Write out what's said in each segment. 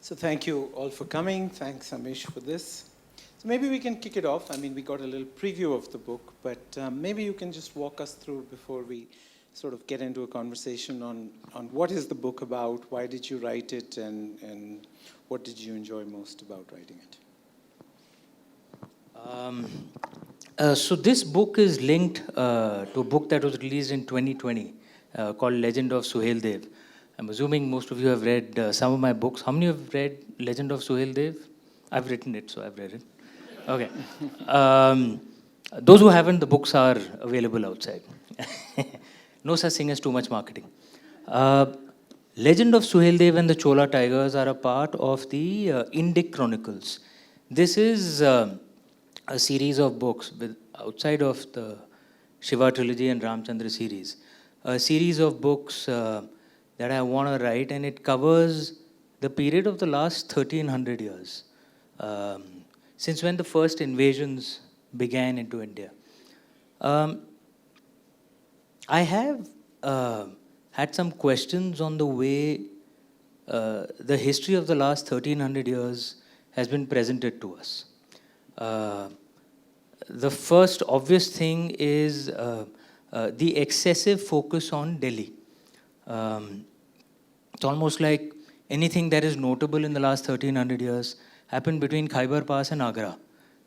So thank you all for coming. Thanks, Amish, for this. So maybe we can kick it off. I mean, we got a little preview of the book, but maybe you can just walk us through before we sort of get into a conversation on what is the book about, why did you write it, and what did you enjoy most about writing it? So this book is linked to a book that was released in 2020 called Legend of Suhail Dev. I'm assuming most of you have read some of my books. How many have read Legend of Suhail Dev? I've written it, so I've read it. Okay. Those who haven't, the books are available outside. No such thing as too much marketing. Legend of Suhail Dev and the Chola Tigers are a part of the Indic Chronicles. This is a series of books outside of the Shiva trilogy and Ramchandra series. A series of books that I want to write, and it covers the period of the last 1300 years, since when the first invasions began into India. I have had some questions on the way the history of the last 1300 years has been presented to us. The first obvious thing is the excessive focus on Delhi. It's almost like anything that is notable in the last 1300 years happened between Khyber Pass and Agra.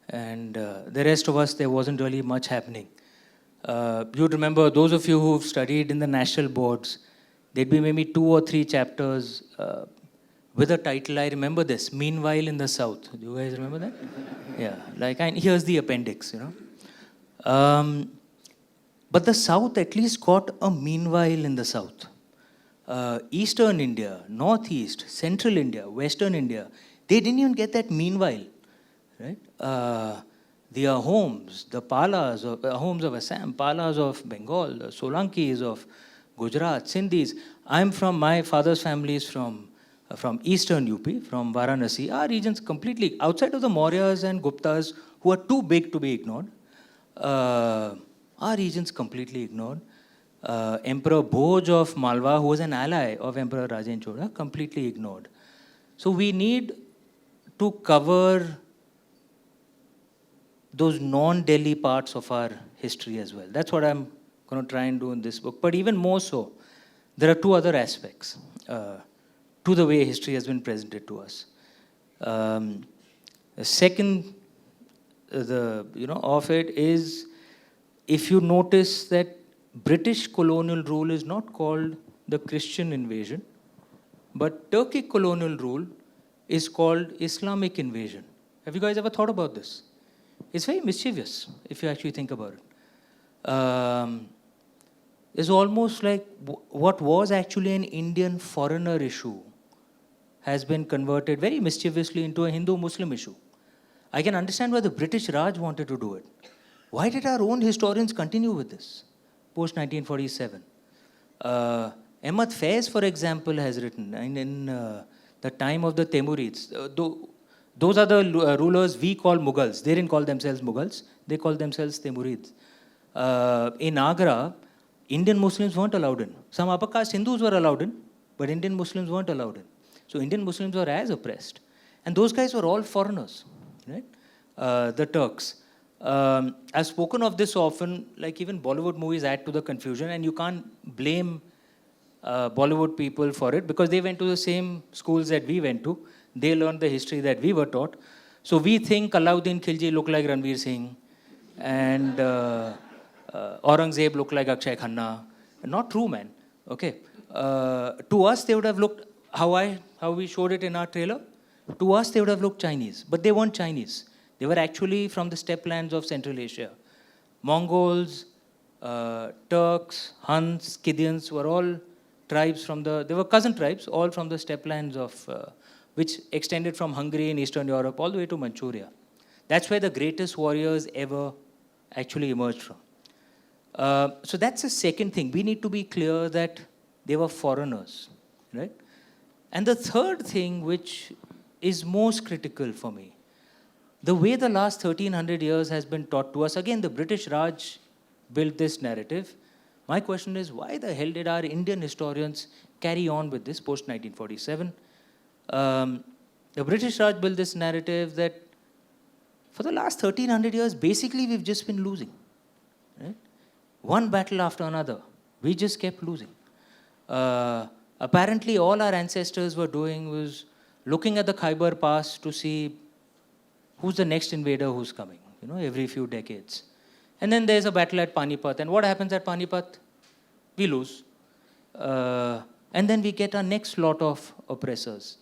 And the rest of us, there wasn't really much happening. You'd remember, those of you who've studied in the national boards, there'd be maybe 2 or 3 chapters with a title. I remember this, Meanwhile in the South. Do you guys remember that? Yeah, like, and here's the appendix, you know. But the South at least got a meanwhile in the South. Eastern India, Northeast, Central India, Western India, they didn't even get that meanwhile, right? The Ahoms, the Palas, Ahoms of Assam, Palas of Bengal, the Solankis of Gujarat, Sindhis. My father's family is from Eastern UP, from Varanasi. Our regions completely, outside of the Mauryas and Guptas, who are too big to be ignored, our regions completely ignored. Emperor Bhoj of Malwa, who was an ally of Emperor Rajendra Chola, completely ignored. So we need to cover those non-Delhi parts of our history as well. That's what I'm going to try and do in this book. But even more so, there are 2 other aspects to the way history has been presented to us. The second, of it is, if you notice that British colonial rule is not called the Christian invasion, but Turkic colonial rule is called Islamic invasion. Have you guys ever thought about this? It's very mischievous, if you actually think about it. It's almost like what was actually an Indian foreigner issue has been converted very mischievously into a Hindu-Muslim issue. I can understand why the British Raj wanted to do it. Why did our own historians continue with this post-1947? Ahmad Faiz, for example, has written in the time of the Temurids. Those are the rulers we call Mughals. They didn't call themselves Mughals. They called themselves Temurids. In Agra, Indian Muslims weren't allowed in. Some upper caste Hindus were allowed in, but Indian Muslims weren't allowed in. So Indian Muslims were as oppressed. And those guys were all foreigners, right? The Turks. I've spoken of this often, like even Bollywood movies add to the confusion, and you can't blame Bollywood people for it because they went to the same schools that we went to. They learned the history that we were taught. So we think Alauddin Khilji looked like Ranveer Singh and Aurangzeb looked like Akshay Khanna. Not true, man. Okay. To us, they would have looked how we showed it in our trailer. To us, they would have looked Chinese, but they weren't Chinese. They were actually from the steppe lands of Central Asia. Mongols, Turks, Huns, Scythians were all tribes they were cousin tribes, all from the steppe lands which extended from Hungary in Eastern Europe all the way to Manchuria. That's where the greatest warriors ever actually emerged from. So that's the second thing. We need to be clear that they were foreigners, right? And the third thing, which is most critical for me, the way the last 1300 years has been taught to us, again, the British Raj built this narrative. My question is, why the hell did our Indian historians carry on with this post-1947? The British Raj built this narrative that for the last 1300 years, basically we've just been losing. Right? One battle after another. We just kept losing. Apparently, all our ancestors were doing was looking at the Khyber Pass to see who's the next invader who's coming, every few decades. And then there's a battle at Panipat. And what happens at Panipat? We lose. And then we get our next lot of oppressors.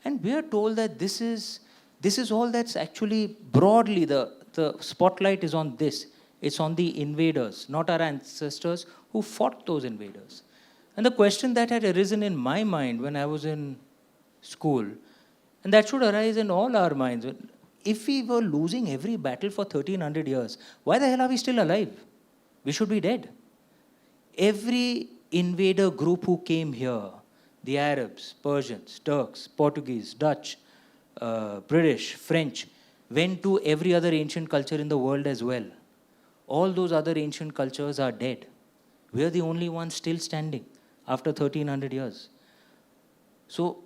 And we are told that this is all that's actually broadly, the spotlight is on this. It's on the invaders, not our ancestors who fought those invaders. And the question that had arisen in my mind when I was in school, and that should arise in all our minds, if we were losing every battle for 1300 years, why the hell are we still alive? We should be dead. Every invader group who came here, the Arabs, Persians, Turks, Portuguese, Dutch, British, French, went to every other ancient culture in the world as well. All those other ancient cultures are dead. We are the only ones still standing after 1300 years. So,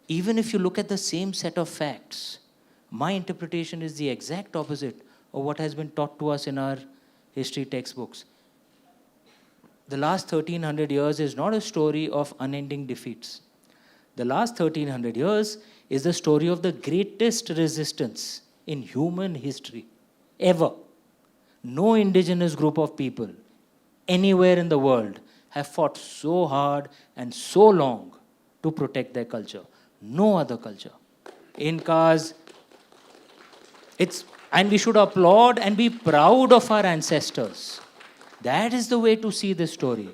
even if you look at the same set of facts, my interpretation is the exact opposite of what has been taught to us in our history textbooks. The last 1300 years is not a story of unending defeats. The last 1300 years is the story of the greatest resistance in human history ever. No indigenous group of people anywhere in the world have fought so hard and so long to protect their culture. No other culture. Incas, and we should applaud and be proud of our ancestors. That is the way to see this story.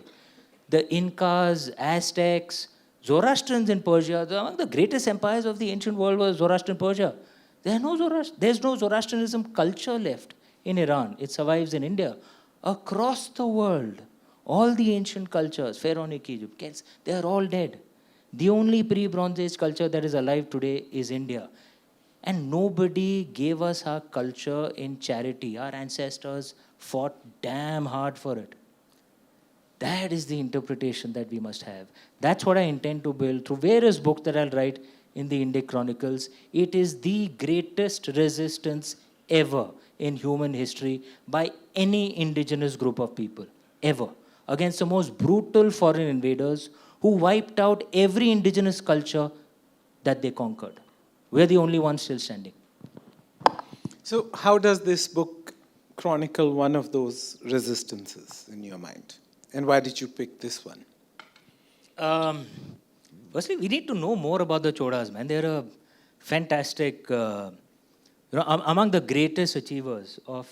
The Incas, Aztecs, Zoroastrians in Persia, among the greatest empires of the ancient world was Zoroastrian Persia. There's no Zoroastrianism culture left in Iran. It survives in India. Across the world, all the ancient cultures, Pharaonic Egypt, Celts, they are all dead. The only pre-Bronze Age culture that is alive today is India. And nobody gave us our culture in charity. Our ancestors fought damn hard for it. That is the interpretation that we must have. That's what I intend to build through various books that I'll write in the Indic Chronicles. It is the greatest resistance ever in human history by any indigenous group of people, ever, against the most brutal foreign invaders who wiped out every indigenous culture that they conquered. We're the only ones still standing. So how does this book chronicle one of those resistances in your mind? And why did you pick this one? Firstly, we need to know more about the Cholas, man. They're a fantastic, among the greatest achievers of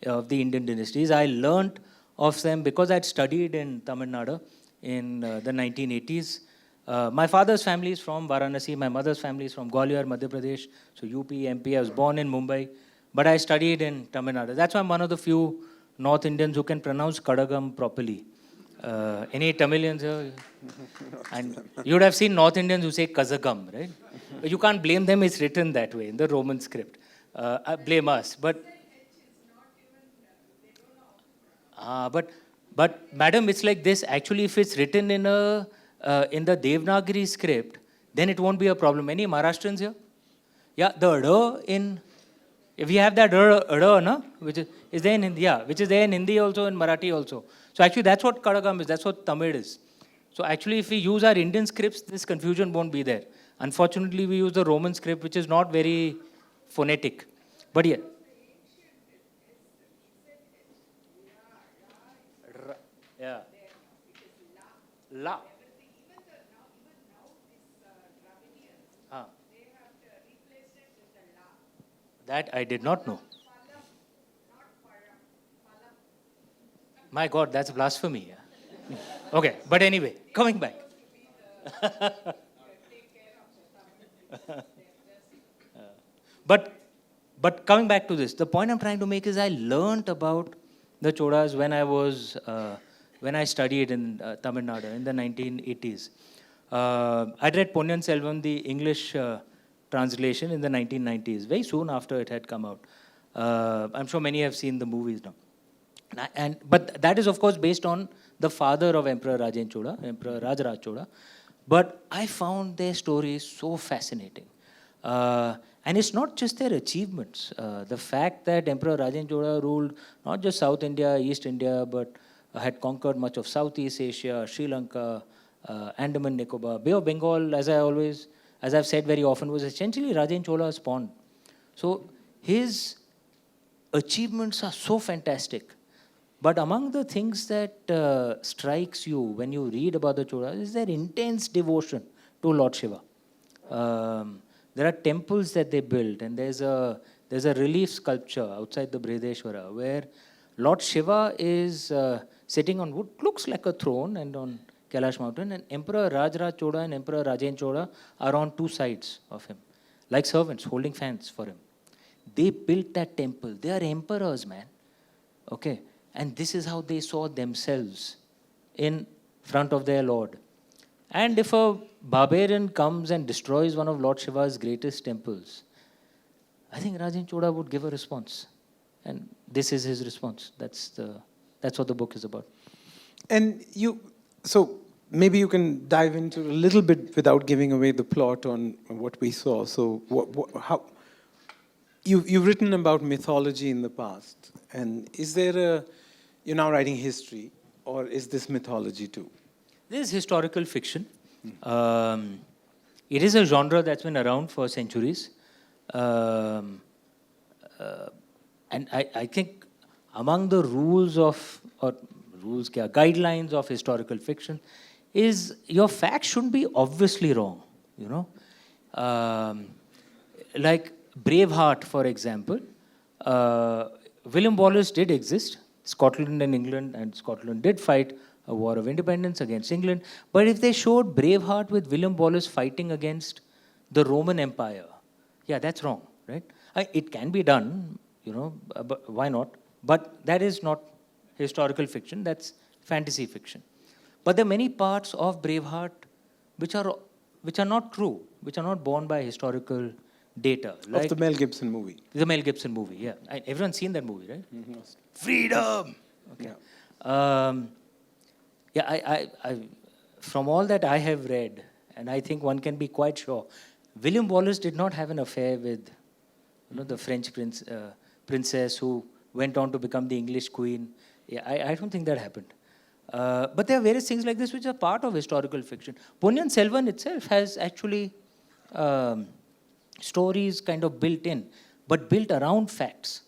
the Indian dynasties. I learnt of them because I'd studied in Tamil Nadu in the 1980s. My father's family is from Varanasi. My mother's family is from Gwalior, Madhya Pradesh. So UP, MP. I was born in Mumbai. But I studied in Tamil Nadu. That's why I'm one of the few North Indians who can pronounce Kadagam properly. Any Tamilians here? And you would have seen North Indians who say Kazagam, right? But you can't blame them. It's written that way in the Roman script. Blame us. But madam, it's like this. Actually, if it's written in the Devanagari script, then it won't be a problem. Any Maharashtrians here? Yeah, the Ada in... If we have that Ada, no? Which is there in Hindi, yeah, which is there in Hindi also, in Marathi also. So actually, that's what Kadagam is. That's what Tamil is. So actually, if we use our Indian scripts, this confusion won't be there. Unfortunately, we use the Roman script, which is not very phonetic. But yeah. Yeah. La. That I did not know. My God, that's blasphemy. Yeah. Okay, but anyway, coming back. But coming back to this, the point I'm trying to make is I learnt about the Cholas when I studied in Tamil Nadu in the 1980s. I'd read Ponniyin Selvan, the English translation, in the 1990s, very soon after it had come out. I'm sure many have seen the movies now. But that is, of course, based on the father of Emperor Rajendra Chola, Emperor Rajaraj Chola. But I found their stories so fascinating. And it's not just their achievements. The fact that Emperor Rajendra Chola ruled not just South India, East India, but had conquered much of Southeast Asia, Sri Lanka, Andaman Nicobar, Bay of Bengal, as I've said very often, was essentially Rajendra Chola's pawn. So his achievements are so fantastic. But among the things that strikes you when you read about the Cholas is their intense devotion to Lord Shiva. There are temples that they built, and there's a relief sculpture outside the Brihadeshwara where Lord Shiva is sitting on what looks like a throne and on Kailash mountain, and Emperor Rajraj Chola and Emperor Rajendra Chola are on two sides of him, like servants holding fans for him. They built that temple. They are emperors, man. Okay. And this is how they saw themselves in front of their Lord. And if a barbarian comes and destroys one of Lord Shiva's greatest temples, I think Rajendra Chola would give a response. And this is his response. That's what the book is about. And so maybe you can dive into a little bit without giving away the plot on what we saw. So how you've written about mythology in the past, and is there you're now writing history, or is this mythology too? This is historical fiction. It is a genre that's been around for centuries. And I think among the guidelines of historical fiction is your facts shouldn't be obviously wrong, you know. Like Braveheart, for example, William Wallace did exist. Scotland and England, and Scotland did fight a war of independence against England. But if they showed Braveheart with William Wallace fighting against the Roman Empire, yeah, that's wrong, right? It can be done, you know, but why not? But that is not historical fiction, that's fantasy fiction. But there are many parts of Braveheart which are not true, which are not borne by historical data. Like of the Mel Gibson movie. The Mel Gibson movie, yeah. Everyone's seen that movie, right? Mm-hmm. Freedom! Okay. Yeah. I from all that I have read, and I think one can be quite sure, William Wallace did not have an affair with, you know, the French princess who went on to become the English queen. Yeah, I don't think that happened. But there are various things like this which are part of historical fiction. Ponniyin Selvan itself has actually stories kind of built in, but built around facts.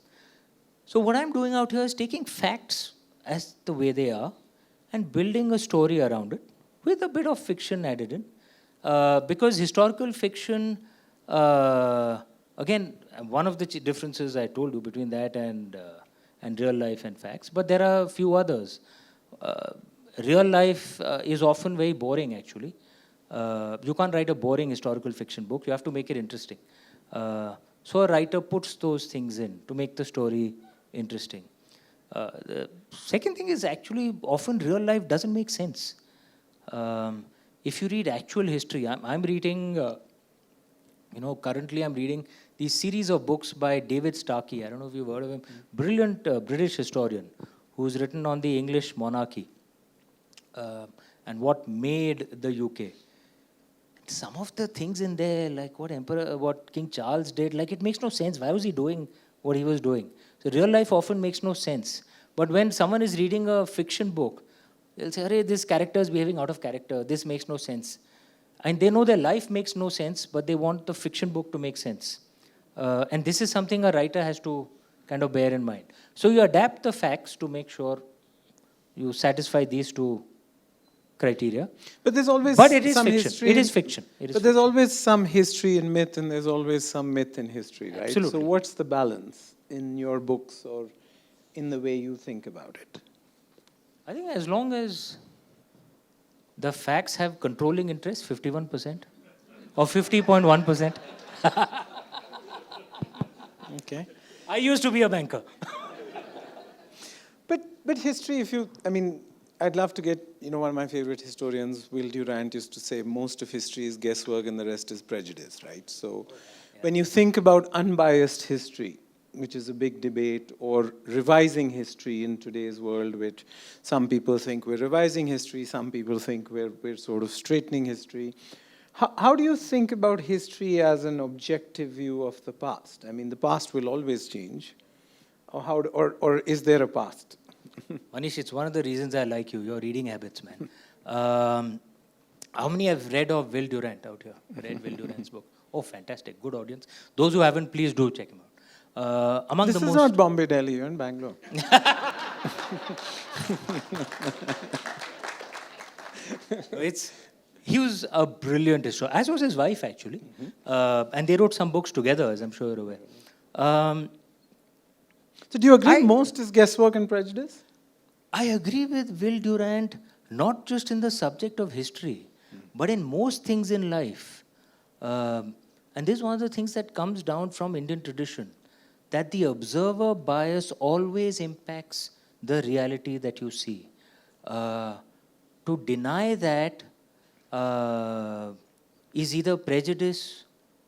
So what I'm doing out here is taking facts as the way they are and building a story around it with a bit of fiction added in. Because historical fiction, again, one of the differences I told you between that and real life and facts, but there are a few others. Real life is often very boring, actually. You can't write a boring historical fiction book. You have to make it interesting. So a writer puts those things in to make the story interesting. The second thing is actually often real life doesn't make sense. If you read actual history, I'm reading, currently I'm reading these series of books by David Starkey. I don't know if you've heard of him. Brilliant British historian who's written on the English monarchy and what made the UK. Some of the things in there, like what King Charles did, like it makes no sense. Why was he doing what he was doing? So real life often makes no sense. But when someone is reading a fiction book, they'll say, "Arey, this character is behaving out of character. This makes no sense." And they know their life makes no sense, but they want the fiction book to make sense. And this is something a writer has to kind of bear in mind. So you adapt the facts to make sure you satisfy these two criteria. But there's always it is some fiction. history. It is fiction. But there's always some history in myth, and there's always some myth in history, right? Absolutely. So what's the balance in your books or in the way you think about it? I think as long as the facts have controlling interest, 51% or 50.1%. Okay. I used to be a banker. But history, I'd love to get, one of my favorite historians, Will Durant, used to say most of history is guesswork and the rest is prejudice, right? So when you think about unbiased history, which is a big debate, or revising history in today's world, which some people think we're revising history, some people think we're sort of straightening history. How do you think about history as an objective view of the past? I mean, the past will always change. Or is there a past? Manish, it's one of the reasons I like you, your reading habits, man. How many have read of Will Durant out here? Read Will Durant's book? Oh, fantastic. Good audience. Those who haven't, please do check him out. This is not Bombay, Delhi, you're in Bangalore. He was a brilliant historian, as was his wife, actually. And they wrote some books together, as I'm sure you're aware. So do you agree most is guesswork and prejudice? I agree with Will Durant, not just in the subject of history, but in most things in life. And this is one of the things that comes down from Indian tradition, that the observer bias always impacts the reality that you see. To deny that is either prejudice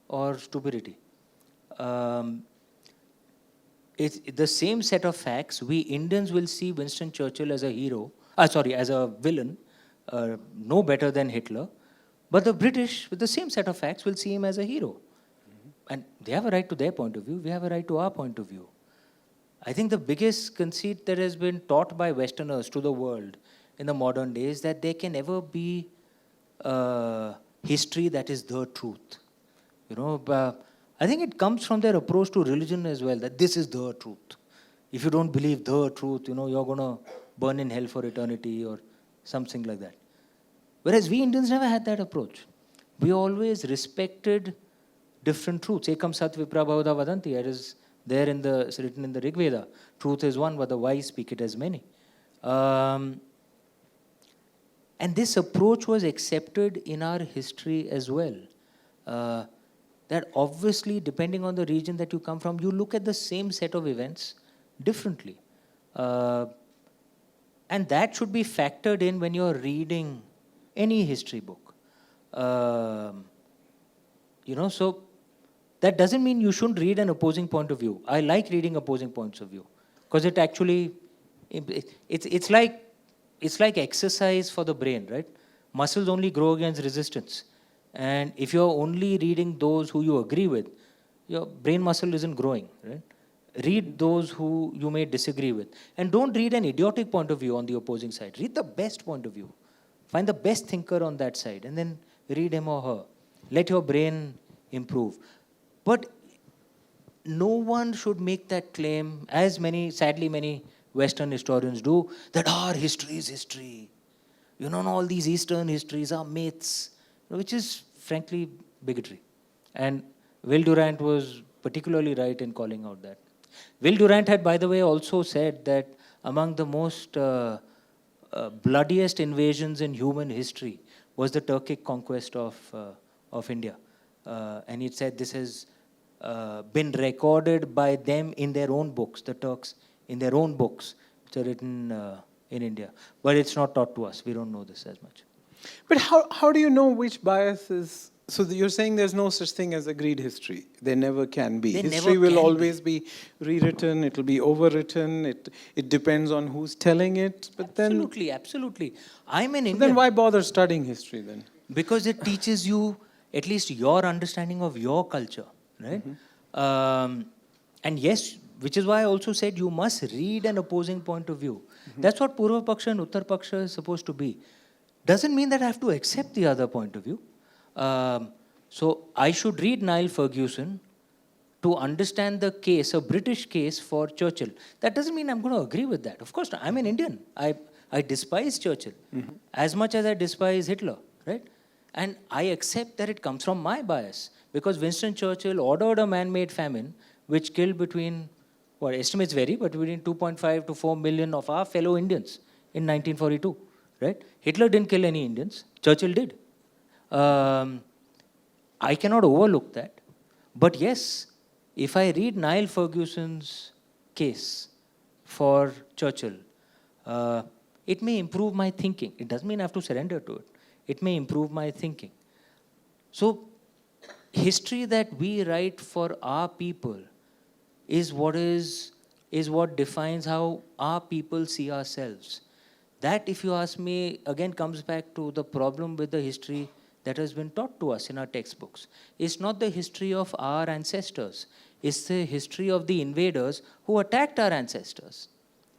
or stupidity. It's the same set of facts. We Indians will see Winston Churchill as a hero, as a villain, no better than Hitler. But the British, with the same set of facts, will see him as a hero. And they have a right to their point of view. We have a right to our point of view. I think the biggest conceit that has been taught by Westerners to the world in the modern day is that there can never be history that is the truth. I think it comes from their approach to religion as well, that this is the truth. If you don't believe the truth, you're going to burn in hell for eternity or something like that. Whereas we Indians never had that approach. We always respected different truths. Ekam sat vipra bahudha vadanti. It is there written in the Rig Veda. Truth is one, but the wise speak it as many. And this approach was accepted in our history as well. That obviously, depending on the region that you come from, you look at the same set of events differently. And that should be factored in when you're reading any history book. So that doesn't mean you shouldn't read an opposing point of view. I like reading opposing points of view because it actually, it's like exercise for the brain, right? Muscles only grow against resistance. And if you're only reading those who you agree with, your brain muscle isn't growing, right? Read those who you may disagree with. And don't read an idiotic point of view on the opposing side. Read the best point of view. Find the best thinker on that side and then read him or her. Let your brain improve. But no one should make that claim, as sadly many Western historians do, that our history is history. All these Eastern histories are myths, which is frankly bigotry. And Will Durant was particularly right in calling out that. Will Durant had, by the way, also said that among the most bloodiest invasions in human history was the Turkic conquest of India. And he said this has been recorded by them in their own books, the Turks, in their own books, which are written in India. But it's not taught to us. We don't know this as much. But how do you know which bias is... So you're saying there's no such thing as agreed history. There never can be. History will always be rewritten. It'll be overwritten. It depends on who's telling it. But Absolutely. I'm an Indian. Then why bother studying history then? Because it teaches you at least your understanding of your culture, right? And yes, which is why I also said you must read an opposing point of view. That's what Purva Paksha and Uttar Paksha is supposed to be. Doesn't mean that I have to accept the other point of view. So I should read Niall Ferguson to understand the case, a British case for Churchill. That doesn't mean I'm going to agree with that. Of course not. I'm an Indian. I despise Churchill as much as I despise Hitler, right? And I accept that it comes from my bias because Winston Churchill ordered a man-made famine which killed between, estimates vary, but between 2.5 to 4 million of our fellow Indians in 1942, right? Hitler didn't kill any Indians. Churchill did. I cannot overlook that. But yes, if I read Niall Ferguson's case for Churchill, it may improve my thinking. It doesn't mean I have to surrender to it. It may improve my thinking. So, history that we write for our people is what defines how our people see ourselves. That, if you ask me, again comes back to the problem with the history that has been taught to us in our textbooks. It's not the history of our ancestors. It's the history of the invaders who attacked our ancestors,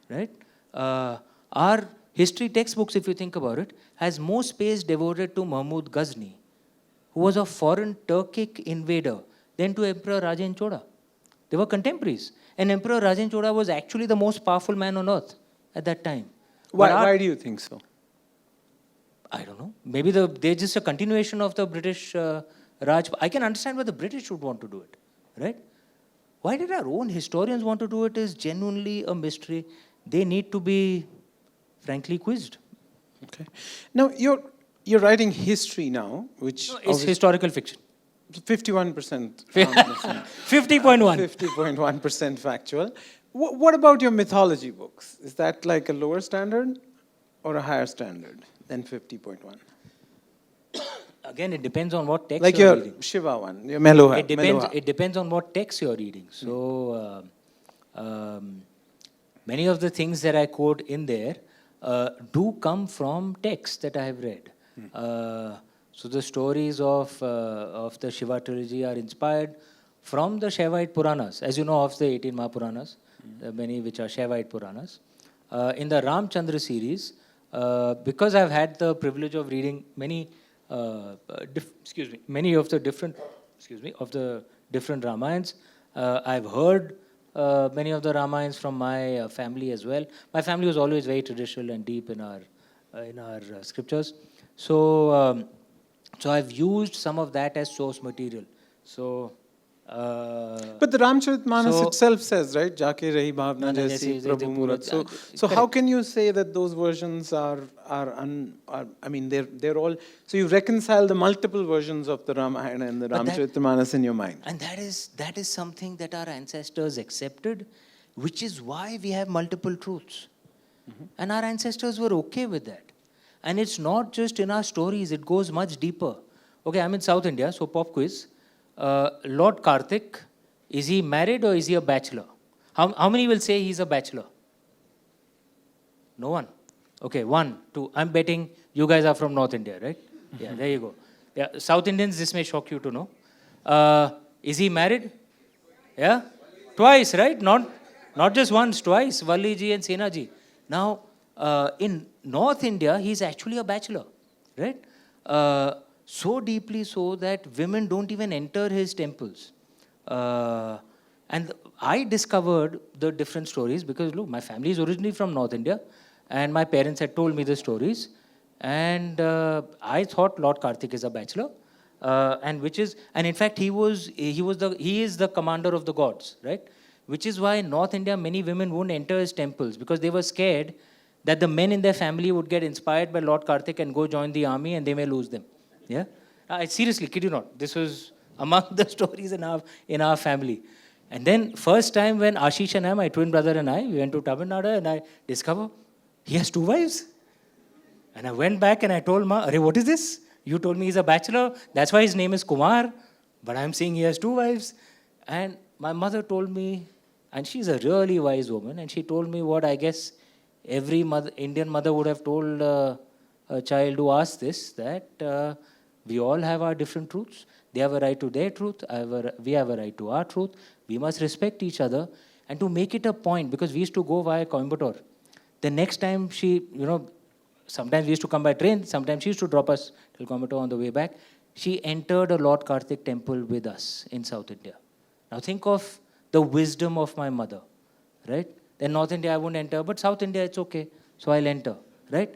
right? Our history textbooks, if you think about it, has more space devoted to Mahmud Ghazni, who was a foreign Turkic invader, than to Emperor Rajen Chola. They were contemporaries. And Emperor Rajen Chola was actually the most powerful man on earth at that time. Why do you think so? I don't know. Maybe they're just a continuation of the British Raj. I can understand why the British would want to do it, right? Why did our own historians want to do it is genuinely a mystery. They need to be, frankly, quizzed. Okay. Now, you're writing history now, which... No, it's historical fiction. 51%. 50.1. 50.1% factual. What about your mythology books? Is that like a lower standard or a higher standard than 50.1? Again, it depends on what text like you're your reading. Shiva one, your Meloha. It depends on what text you're reading. So, many of the things that I quote in there do come from texts that I have read. So the stories of the Shiva trilogy are inspired from the Shaivite Puranas. As you know, of the 18 Mahapuranas, many which are Shaivite Puranas. In the Ramchandra series, because I've had the privilege of reading many of the different Ramayans, I've heard many of the Ramayans from my family as well. My family was always very traditional and deep in our scriptures. So I've used some of that as source material. So. But the Ramcharitmanas itself says, right? Jake rahi bhavna jaisi Prabhu Murat. So how can you say that those versions are I mean, they're all... So you reconcile the multiple versions of the Ramayana and the Ramcharitmanas in your mind. And that is something that our ancestors accepted, which is why we have multiple truths. And our ancestors were okay with that. And it's not just in our stories, it goes much deeper. Okay, I'm in South India, so pop quiz. Lord Karthik, is he married or is he a bachelor? How many will say he's a bachelor? No one. Okay, 1, 2. I'm betting you guys are from North India, right? Yeah, there you go. Yeah, South Indians, this may shock you to know. Is he married? Yeah? Twice, right? Not just once, twice. Valli ji and Sena ji. Now, in North India, he's actually a bachelor, right? So deeply so that women don't even enter his temples. And I discovered the different stories because, look, my family is originally from North India and my parents had told me the stories. And I thought Lord Karthik is a bachelor. And in fact, he is the commander of the gods, right? Which is why in North India, many women wouldn't enter his temples because they were scared that the men in their family would get inspired by Lord Karthik and go join the army and they may lose them. Yeah, I seriously kid you not. This was among the stories in our family. And then first time when Ashish and I, my twin brother and I, we went to Tamil Nadu and I discovered he has 2 wives. And I went back and I told Ma, "Arey, what is this? You told me he's a bachelor. That's why his name is Kumar. But I'm seeing he has 2 wives." And my mother told me, and she's a really wise woman, and she told me what I guess every Indian mother would have told a child who asked this, that we all have our different truths. They have a right to their truth. We have a right to our truth. We must respect each other. And to make it a point, because we used to go via Coimbatore. The next time sometimes we used to come by train. Sometimes she used to drop us till Coimbatore on the way back. She entered a Lord Karthik temple with us in South India. Now think of the wisdom of my mother, right? Then North India I won't enter, but South India it's okay. So I'll enter, right?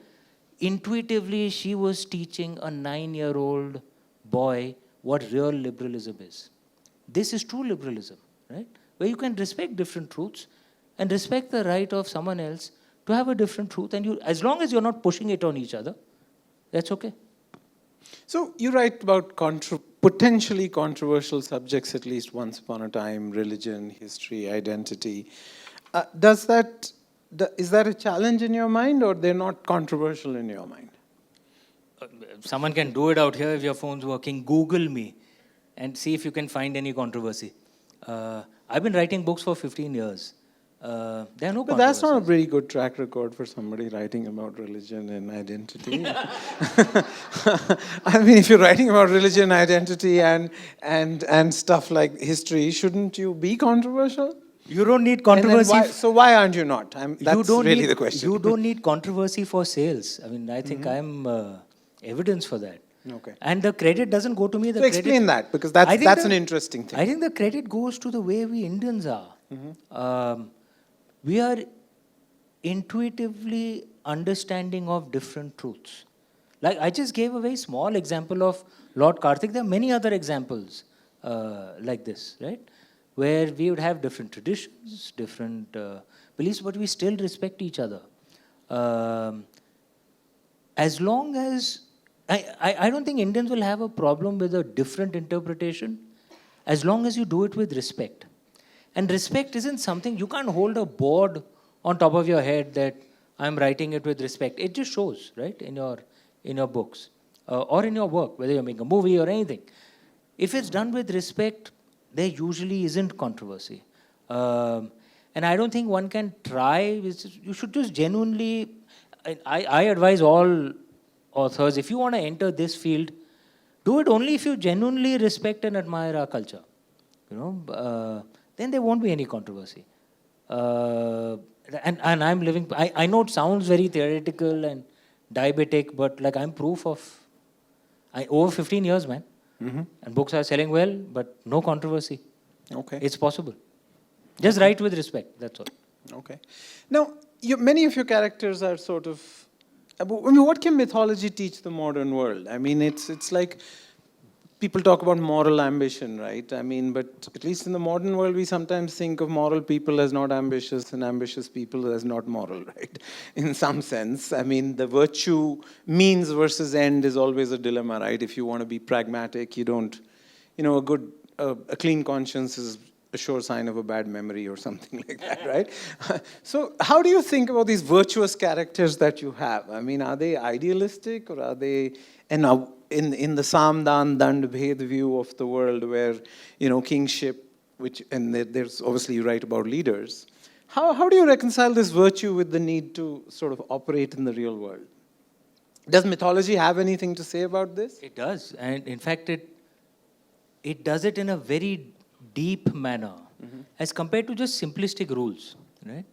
Intuitively, she was teaching a 9-year-old boy what real liberalism is. This is true liberalism, right? Where you can respect different truths and respect the right of someone else to have a different truth. And as long as you're not pushing it on each other, that's okay. So you write about potentially controversial subjects at least once upon a time: religion, history, identity. Is that a challenge in your mind, or they're not controversial in your mind? Someone can do it out here if your phone's working. Google me and see if you can find any controversy. I've been writing books for 15 years. There are no But that's not a controversies. pretty good track record for somebody writing about religion and identity. I mean, if you're writing about religion, identity, and stuff like history, shouldn't you be controversial? You don't need And then controversy. so why aren't you not? That's really need, the question. You don't need controversy for sales. I mean, I think I'm evidence for that. Okay. And the credit doesn't go to me. The So credit, explain that, because I that's think an interesting thing. I think the credit goes to the way we Indians are. We are intuitively understanding of different truths. Like I just gave a very small example of Lord Karthik. There are many other examples like this, right? Where we would have different traditions, different beliefs, but we still respect each other. As long as I don't think Indians will have a problem with a different interpretation, as long as you do it with respect. And respect isn't something you can't hold a board on top of your head that I'm writing it with respect. It just shows, right, in your books or in your work, whether you're making a movie or anything. If it's done with respect, there usually isn't controversy. And I don't think one can try. You should just genuinely. I advise all authors, if you want to enter this field, do it only if you genuinely respect and admire our culture. Then there won't be any controversy. And I'm living. I know it sounds very theoretical and diabetic, but like I'm proof of. Over 15 years, man. And books are selling well, but no controversy. Okay. It's possible. Just write with respect, that's all. Okay. Now, many of your characters are sort of... I mean, what can mythology teach the modern world? I mean, it's like... People talk about moral ambition, right? I mean, but at least in the modern world, we sometimes think of moral people as not ambitious and ambitious people as not moral, right? In some sense. I mean, the virtue means versus end is always a dilemma, right? If you want to be pragmatic, you don't... a clean conscience is a sure sign of a bad memory or something like that, right? So how do you think about these virtuous characters that you have? I mean, are they idealistic or are they... And in the Samdan Dand Bhed view of the world where, kingship, there's obviously you write about leaders. How do you reconcile this virtue with the need to sort of operate in the real world? Does mythology have anything to say about this? It does. And in fact, it does it in a very deep manner as compared to just simplistic rules, right?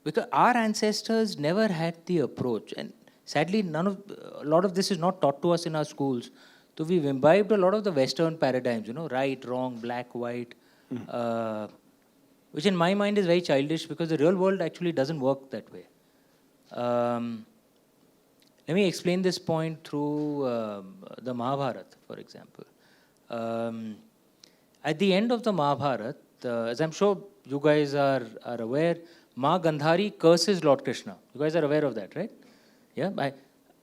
Because our ancestors never had the approach, and sadly, a lot of this is not taught to us in our schools. So we've imbibed a lot of the Western paradigms, right, wrong, black, white, which in my mind is very childish because the real world actually doesn't work that way. Let me explain this point through the Mahabharata, for example. At the end of the Mahabharata, as I'm sure you guys are aware, Ma Gandhari curses Lord Krishna. You guys are aware of that, right? Yeah.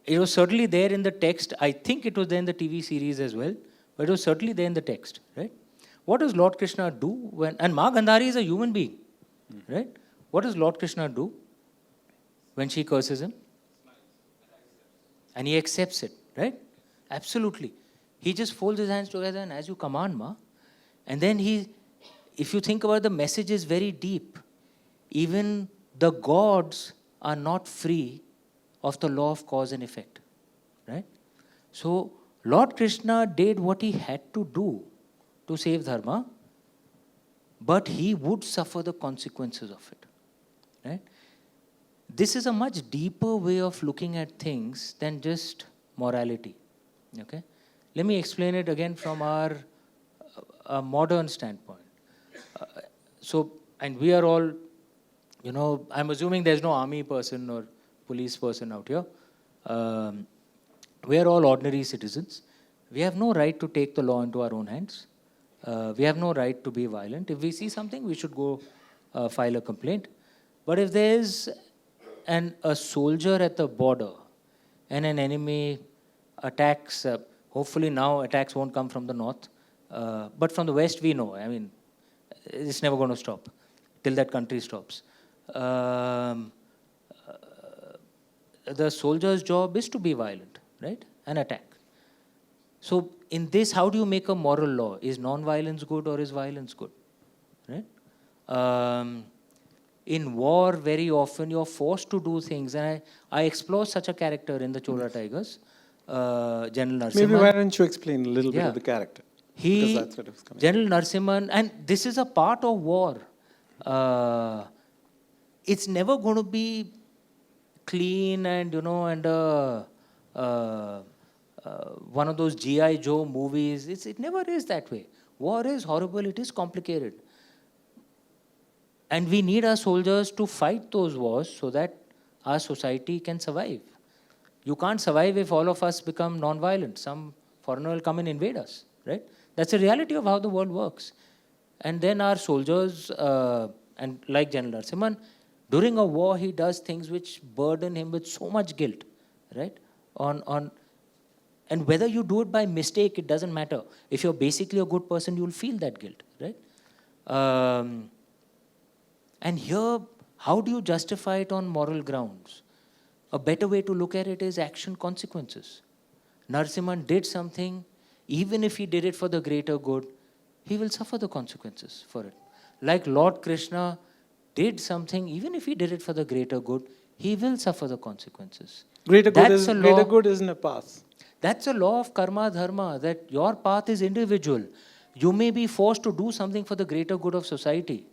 It was certainly there in the text. I think it was there in the TV series as well, but it was certainly there in the text, right? What does Lord Krishna do and Ma Gandhari is a human being, right? What does Lord Krishna do when she curses him? And he accepts it, right? Absolutely. He just folds his hands together and as you command, Ma. And then if you think about the message is very deep. Even the gods are not free of the law of cause and effect, right? So Lord Krishna did what he had to do to save Dharma, but he would suffer the consequences of it, right? This is a much deeper way of looking at things than just morality, okay? Let me explain it again from our modern standpoint. And we are all... I'm assuming there's no army person or police person out here. We are all ordinary citizens. We have no right to take the law into our own hands. We have no right to be violent. If we see something, we should go file a complaint. But if there's a soldier at the border and an enemy attacks, hopefully now attacks won't come from the north, but from the west we know. I mean, it's never going to stop till that country stops. The soldier's job is to be violent, right? And attack. So in this, how do you make a moral law? Is non-violence good or is violence good? Right? In war, very often you're forced to do things. And I explore such a character in the Chola Tigers, General Narasimhan. Maybe why don't you explain a little bit Yeah. of the character? Because He, that's what was coming. General Narasimhan, and this is a part of war. It's never going to be clean and, one of those G.I. Joe movies. It never is that way. War is horrible. It is complicated. And we need our soldiers to fight those wars so that our society can survive. You can't survive if all of us become non-violent. Some foreigner will come and invade us, right? That's the reality of how the world works. And then our soldiers, and like General Narasimhan, during a war, he does things which burden him with so much guilt, right? And whether you do it by mistake, it doesn't matter. If you're basically a good person, you'll feel that guilt, right? And here, how do you justify it on moral grounds? A better way to look at it is action consequences. Narasimhan did something, even if he did it for the greater good, he will suffer the consequences for it. Like Lord Krishna did something, even if he did it for the greater good, he will suffer the consequences. Greater good isn't a path. That's a law of karma dharma, that your path is individual. You may be forced to do something for the greater good of society,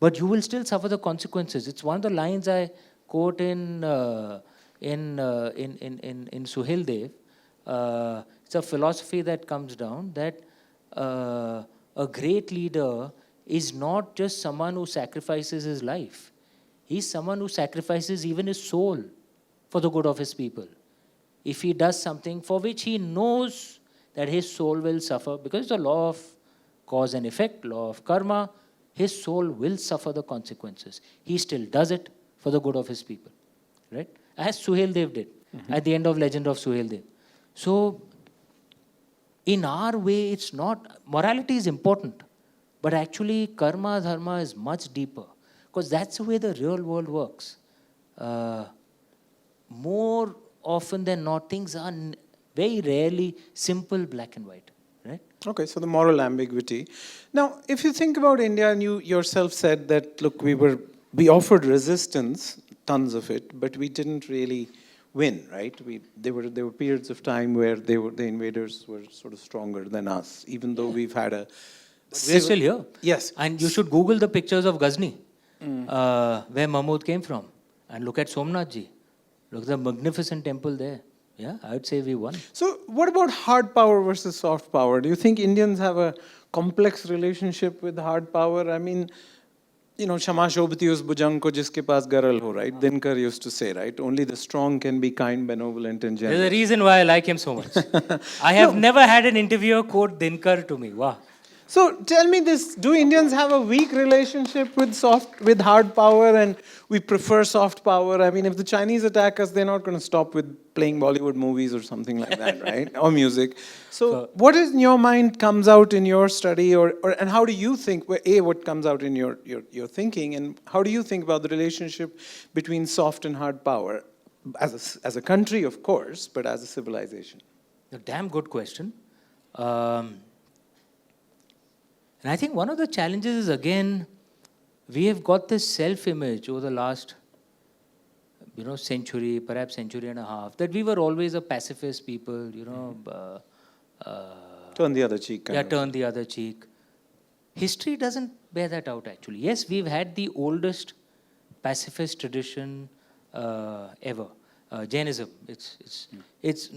but you will still suffer the consequences. It's one of the lines I quote in Suhail Dev. It's a philosophy that comes down that a great leader is not just someone who sacrifices his life. He's someone who sacrifices even his soul for the good of his people. If he does something for which he knows that his soul will suffer, because it's a law of cause and effect, law of karma, his soul will suffer the consequences. He still does it for the good of his people, right? As Suhail Dev did at the end of Legend of Suhail Dev. So, in our way, it's not, morality is important, but actually karma, dharma is much deeper, because that's the way the real world works. More often than not, things are very rarely simple black and white, right? Okay, so the moral ambiguity. Now, if you think about India, and you yourself said that, look, we offered resistance, tons of it, but we didn't really win, right? There were periods of time where the invaders were sort of stronger than us, even though we've had a... We're still here. Yes. And you should Google the pictures of Ghazni, where Mahmud came from, and look at Somnathji. Look at the magnificent temple there. Yeah, I would say we won. So what about hard power versus soft power? Do you think Indians have a complex relationship with hard power? I mean, Shama Shobhati us bujang ko jiske paas garal ho, right? Dinkar used to say, right? Only the strong can be kind, benevolent, and generous. There's a reason why I like him so much. I have never had an interviewer quote Dinkar to me. Wow. So tell me this, do Indians have a weak relationship with hard power, and we prefer soft power? I mean, if the Chinese attack us, they're not going to stop with playing Bollywood movies or something like that, right? Or music. So what in your mind comes out in your study, and how do you think, what comes out in your thinking, and how do you think about the relationship between soft and hard power? As a country, of course, but as a civilization. A damn good question. And I think one of the challenges is, again, we have got this self-image over the last, century, perhaps century and a half, that we were always a pacifist people, turn the other cheek. Turn the other cheek. History doesn't bear that out, actually. Yes, we've had the oldest pacifist tradition ever. Jainism. It's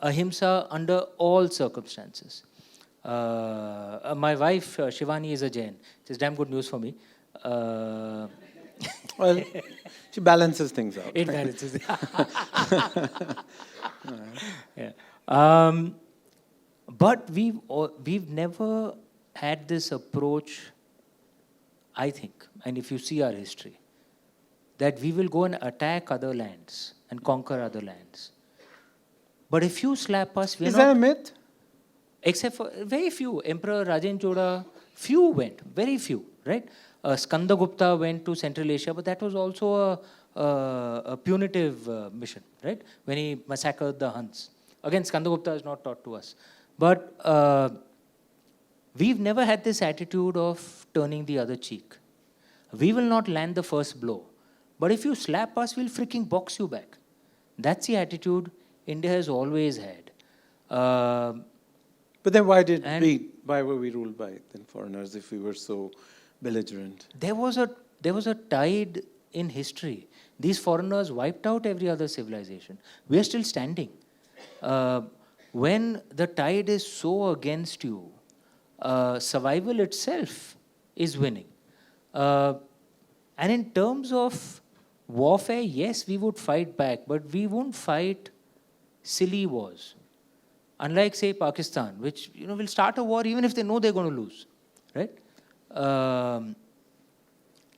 ahimsa under all circumstances. My wife, Shivani, is a Jain. It's damn good news for me. Well, she balances things out. It balances. Yeah. But we've never had this approach, I think, and if you see our history, that we will go and attack other lands and conquer other lands. But if you slap us, Is that a myth? Except for very few. Emperor Rajendra Chola, few went, very few, right? Skandagupta went to Central Asia, but that was also a punitive mission, right? When he massacred the Huns. Again, Skandagupta is not taught to us. But we've never had this attitude of turning the other cheek. We will not land the first blow. But if you slap us, we'll freaking box you back. That's the attitude India has always had. But then why were we ruled by then foreigners if we were so belligerent? There was a tide in history. These foreigners wiped out every other civilization. We are still standing. When the tide is so against you, survival itself is winning. And in terms of warfare, yes, we would fight back, but we won't fight silly wars. Unlike, say, Pakistan, which will start a war even if they know they're going to lose, right?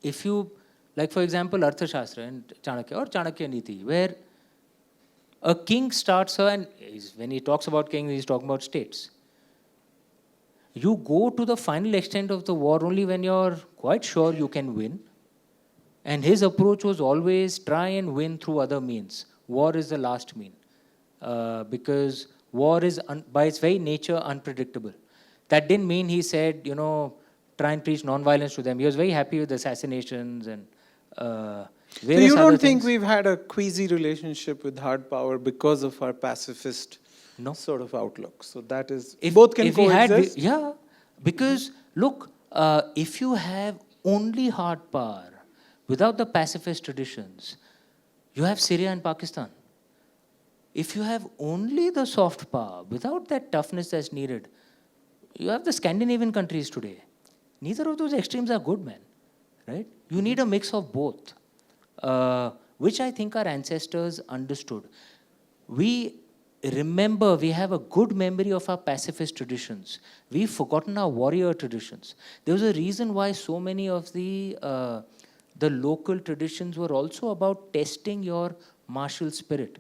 If you, like for example, Arthashastra and Chanakya or Chanakya Niti, where a king starts and when he talks about kings, he's talking about states. You go to the final extent of the war only when you're quite sure you can win. And his approach was always try and win through other means. War is the last mean. Because war is, by its very nature, unpredictable. That didn't mean he said, try and preach non-violence to them. He was very happy with assassinations and various So you don't other think things. we've had a queasy relationship with hard power because of our pacifist sort of outlook? So that is, both can coexist? Yeah, because look, if you have only hard power without the pacifist traditions, you have Syria and Pakistan. If you have only the soft power without that toughness that's needed, you have the Scandinavian countries today. Neither of those extremes are good, man. Right? You need a mix of both, which I think our ancestors understood. We have a good memory of our pacifist traditions. We've forgotten our warrior traditions. There was a reason why so many of the local traditions were also about testing your martial spirit.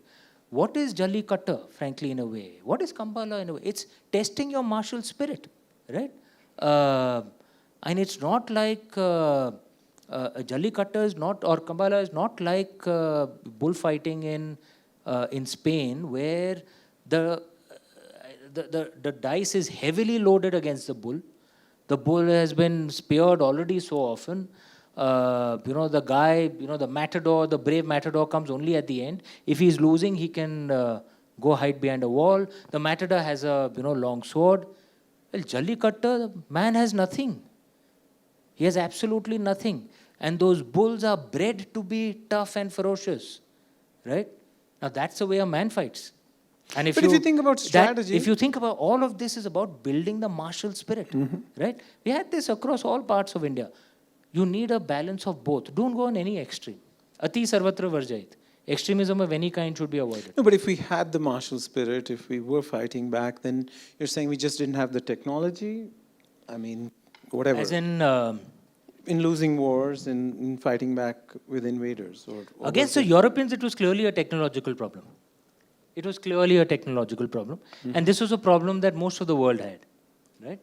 What is Jallikattu, frankly, in a way? What is Kambala, in a way? It's testing your martial spirit, right? And it's not like Jallikattu is not, or Kambala is not like bullfighting in Spain, where the dice is heavily loaded against the bull. The bull has been speared already so often. The guy, the matador, the brave matador comes only at the end. If he's losing, he can go hide behind a wall. The matador has a long sword. Well, Jallikattu, the man has nothing. He has absolutely nothing. And those bulls are bred to be tough and ferocious, right? Now that's the way a man fights. And if you think about strategy, if you think about all of this is about building the martial spirit, right? We had this across all parts of India. You need a balance of both. Don't go on any extreme. Ati sarvatra varjayit. Extremism of any kind should be avoided. No, but if we had the martial spirit, if we were fighting back, then you're saying we just didn't have the technology? I mean, whatever. As in losing wars, in fighting back with invaders? Or against the Europeans, it was clearly a technological problem. It was clearly a technological problem. And this was a problem that most of the world had, right?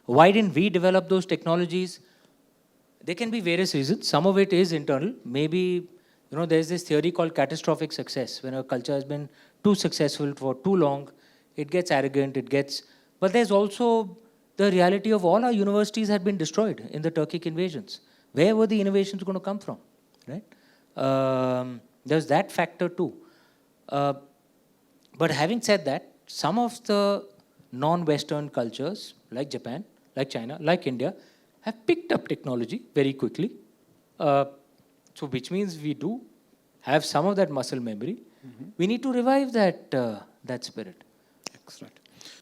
Why didn't we develop those technologies? There can be various reasons. Some of it is internal. Maybe, there's this theory called catastrophic success. When a culture has been too successful for too long, it gets arrogant, But there's also the reality of all our universities had been destroyed in the Turkic invasions. Where were the innovations going to come from, right? There's that factor too. But having said that, some of the non-Western cultures, like Japan, like China, like India, have picked up technology very quickly. So which means we do have some of that muscle memory. We need to revive that spirit. Excellent.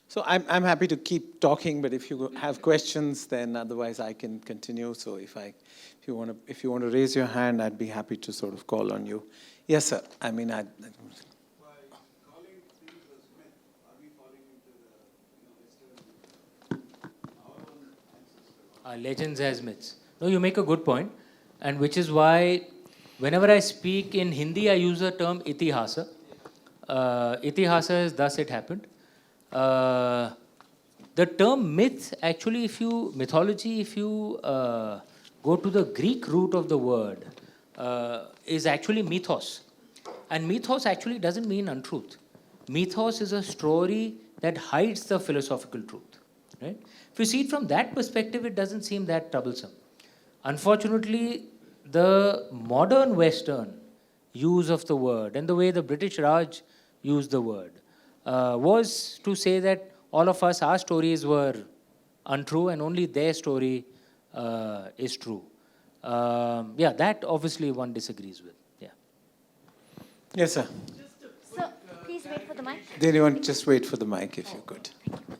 So I'm happy to keep talking, but if you have questions, then otherwise I can continue. So if you want to raise your hand, I'd be happy to sort of call on you. Yes, sir. I mean, Legends as myths. No, you make a good point, and which is why whenever I speak in Hindi, I use the term itihasa. Itihasa is thus it happened. The term myth, actually, if you go to the Greek root of the word, is actually mythos. And mythos actually doesn't mean untruth. mythos is a story that hides the philosophical truth. Right? If you see it from that perspective, it doesn't seem that troublesome. Unfortunately, the modern Western use of the word and the way the British Raj used the word was to say that all of us, our stories were untrue and only their story is true. Yeah, that obviously one disagrees with. Yeah. Yes, sir. Sir, please wait for the mic. Did anyone just wait for the mic if you could?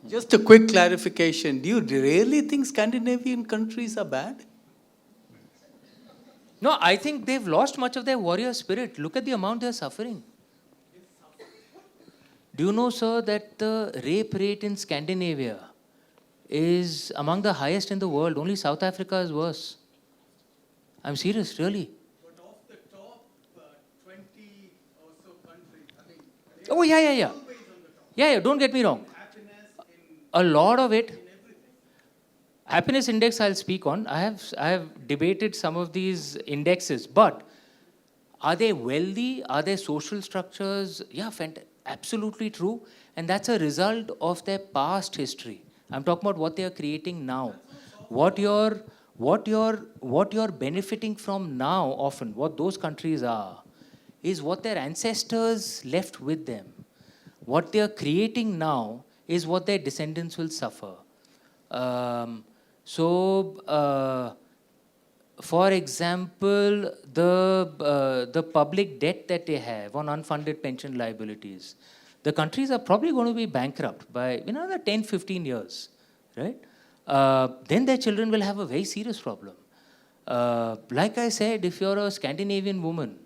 Just a quick clarification. Do you really think Scandinavian countries are bad? No, I think they've lost much of their warrior spirit. Look at the amount they're suffering. Do you know, sir, that the rape rate in Scandinavia is among the highest in the world? Only South Africa is worse. I'm serious, really. But of the top 20 or so countries, I think, Oh, yeah. Yeah, don't get me wrong. A lot of it. Happiness index I'll speak on. I have debated some of these indexes, but are they wealthy? Are there social structures? Yeah, absolutely true. And that's a result of their past history. I'm talking about what they are creating now. What you're benefiting from now, often, what those countries are, is what their ancestors left with them. What they are creating now is what their descendants will suffer. For example, the public debt that they have on unfunded pension liabilities, the countries are probably going to be bankrupt by another 10, 15 years, right? Then their children will have a very serious problem. Like I said, if you're a Scandinavian woman,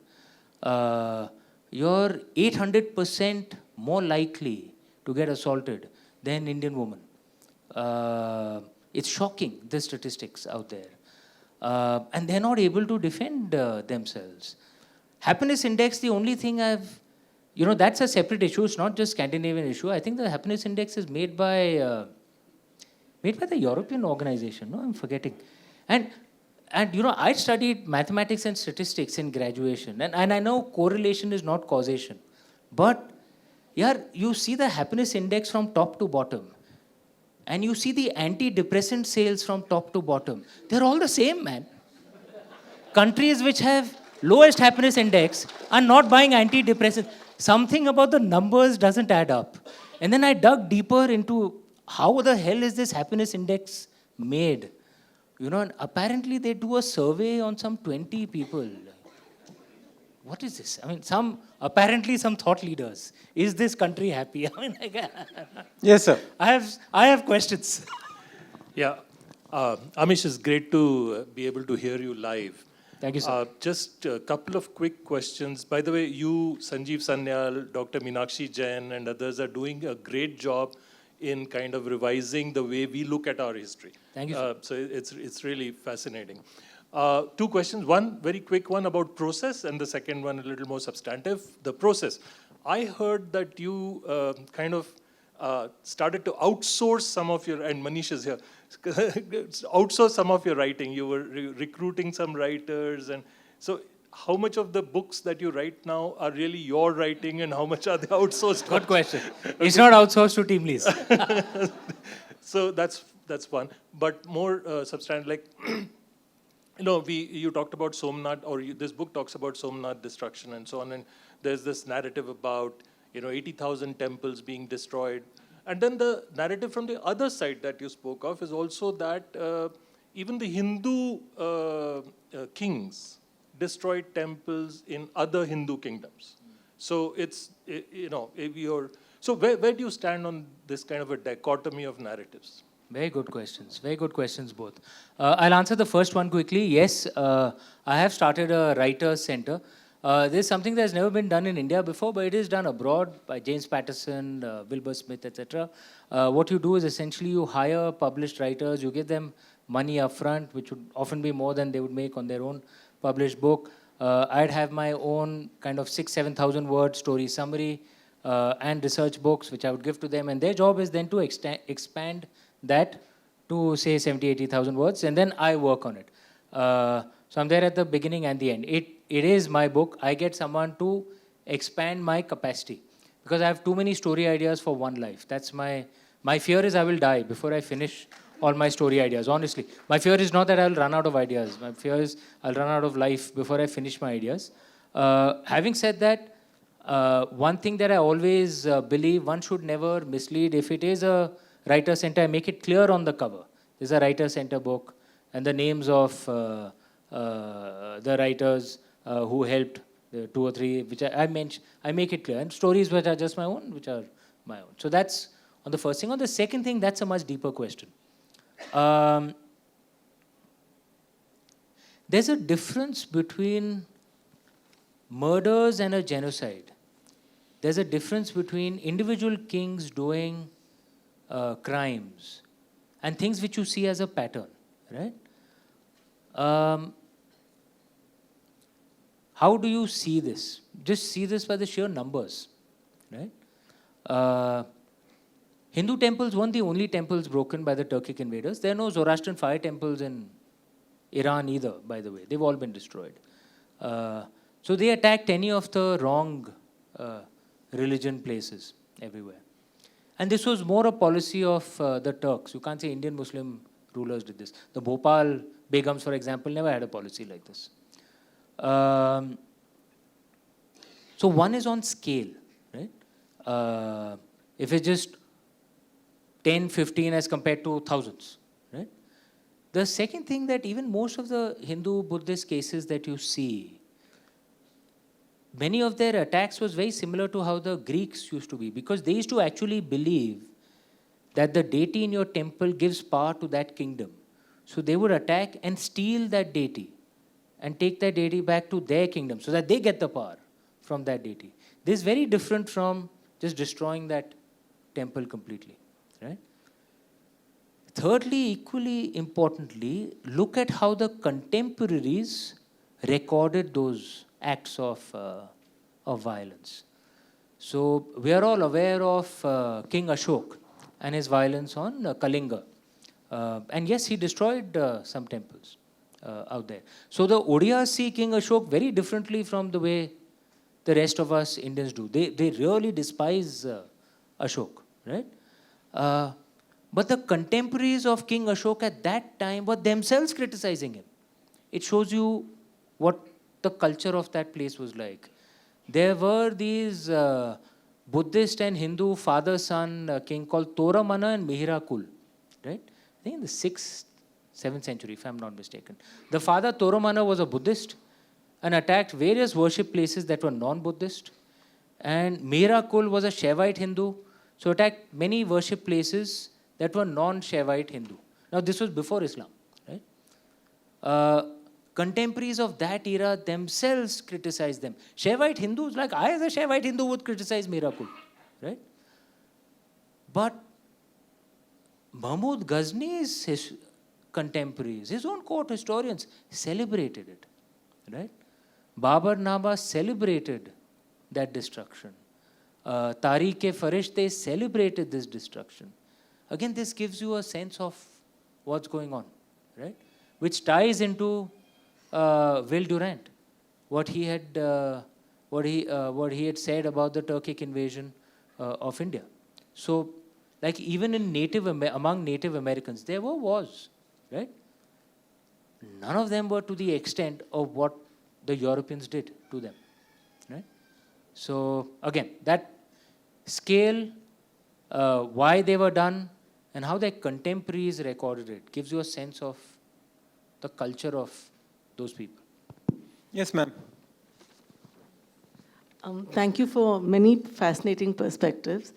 you're 800% more likely to get assaulted than Indian woman. It's shocking, the statistics out there. And they're not able to defend themselves. Happiness index, the only thing that's a separate issue. It's not just Scandinavian issue. I think the happiness index is made by the European organization. No, I'm forgetting. And I studied mathematics and statistics in graduation. And I know correlation is not causation. But, yeah, you see the happiness index from top to bottom. And you see the antidepressant sales from top to bottom. They're all the same, man. Countries which have lowest happiness index are not buying antidepressants. Something about the numbers doesn't add up. And then I dug deeper into how the hell is this happiness index made? And apparently they do a survey on some 20 people. What is this? I mean, apparently some thought leaders. Is this country happy? Yes, sir. I have questions. Yeah. Amish, it's great to be able to hear you live. Thank you, sir. Just a couple of quick questions. By the way, you, Sanjeev Sanyal, Dr. Meenakshi Jain, and others are doing a great job in kind of revising the way we look at our history. Thank you, sir. So it's really fascinating. Two questions. One very quick one about process, and the second one a little more substantive. The process. I heard that you started to outsource some of your, and Manish is here, outsource some of your writing. You were recruiting some writers, and so how much of the books that you write now are really your writing, and how much are they outsourced? Good question. It's not outsourced to team leads. So that's one. But more substantive, like, you talked about Somnath, or this book talks about Somnath destruction and so on, and there's this narrative about 80,000 temples being destroyed. And then the narrative from the other side that you spoke of is also that even the Hindu kings destroyed temples in other Hindu kingdoms. So so where do you stand on this kind of a dichotomy of narratives? Very good questions. Very good questions both. I'll answer the first one quickly. Yes, I have started a writers' center. This is something that's never been done in India before, but it is done abroad by James Patterson, Wilbur Smith, etc. What you do is essentially you hire published writers, you give them money upfront, which would often be more than they would make on their own published book. I'd have my own kind of 7,000 word story summary and research books, which I would give to them. And their job is then to expand that to say 80,000 words, and then I work on it. So I'm there at the beginning and the end. It is my book. I get someone to expand my capacity. because I have too many story ideas for one life. That's my fear is I will die before I finish all my story ideas, honestly. My fear is not that I'll run out of ideas. My fear is I'll run out of life before I finish my ideas. Having said that, one thing that I always believe, one should never mislead. If it is a writer center, I make it clear on the cover. There's a writer center book and the names of the writers who helped, the 2 or 3, which I mention, I make it clear. And stories which are just my own, which are my own. So that's on the first thing. On the second thing, that's a much deeper question. There's a difference between murders and a genocide. There's a difference between individual kings doing crimes and things which you see as a pattern, right? How do you see this? Just see this by the sheer numbers, right? Hindu temples weren't the only temples broken by the Turkic invaders. There are no Zoroastrian fire temples in Iran either, by the way. They've all been destroyed. So they attacked any of the wrong religion places everywhere. And this was more a policy of the Turks. You can't say Indian Muslim rulers did this. The Bhopal Begums, for example, never had a policy like this. So one is on scale, right? If it's just 10, 15 as compared to thousands, right? The second thing that even most of the Hindu Buddhist cases that you see, many of their attacks was very similar to how the Greeks used to be, because they used to actually believe that the deity in your temple gives power to that kingdom. So they would attack and steal that deity and take that deity back to their kingdom so that they get the power from that deity. This is very different from just destroying that temple completely, right? Thirdly, equally importantly, look at how the contemporaries recorded those acts of violence. So we are all aware of King Ashok and his violence on Kalinga. And yes, he destroyed some temples out there. So the Odiyas see King Ashok very differently from the way the rest of us Indians do. They really despise Ashok, right? But the contemporaries of King Ashok at that time were themselves criticizing him. It shows you what the culture of that place was like. There were these Buddhist and Hindu father-son king called Toramana and Mihirakul, right? I think in the 6th, 7th century, if I'm not mistaken. The father Toramana was a Buddhist and attacked various worship places that were non-Buddhist. And Mihirakul was a Shaivite Hindu, so attacked many worship places that were non-Shaivite Hindu. Now this was before Islam, right? Contemporaries of that era themselves criticized them. Shaivite Hindus, like I as a Shaivite Hindu would criticize Mihirakul, right? But Mahmud Ghazni's his contemporaries, his own court historians, celebrated it, right? Babar Nama celebrated that destruction. Tariq-e-Farishte celebrated this destruction. Again, this gives you a sense of what's going on, right? Which ties into Will Durant, what he had said about the Turkic invasion of India. So, like even in among Native Americans, there were wars, right? None of them were to the extent of what the Europeans did to them, right? So again, that scale, why they were done, and how their contemporaries recorded it gives you a sense of the culture of those people. Yes, ma'am. Thank you for many fascinating perspectives.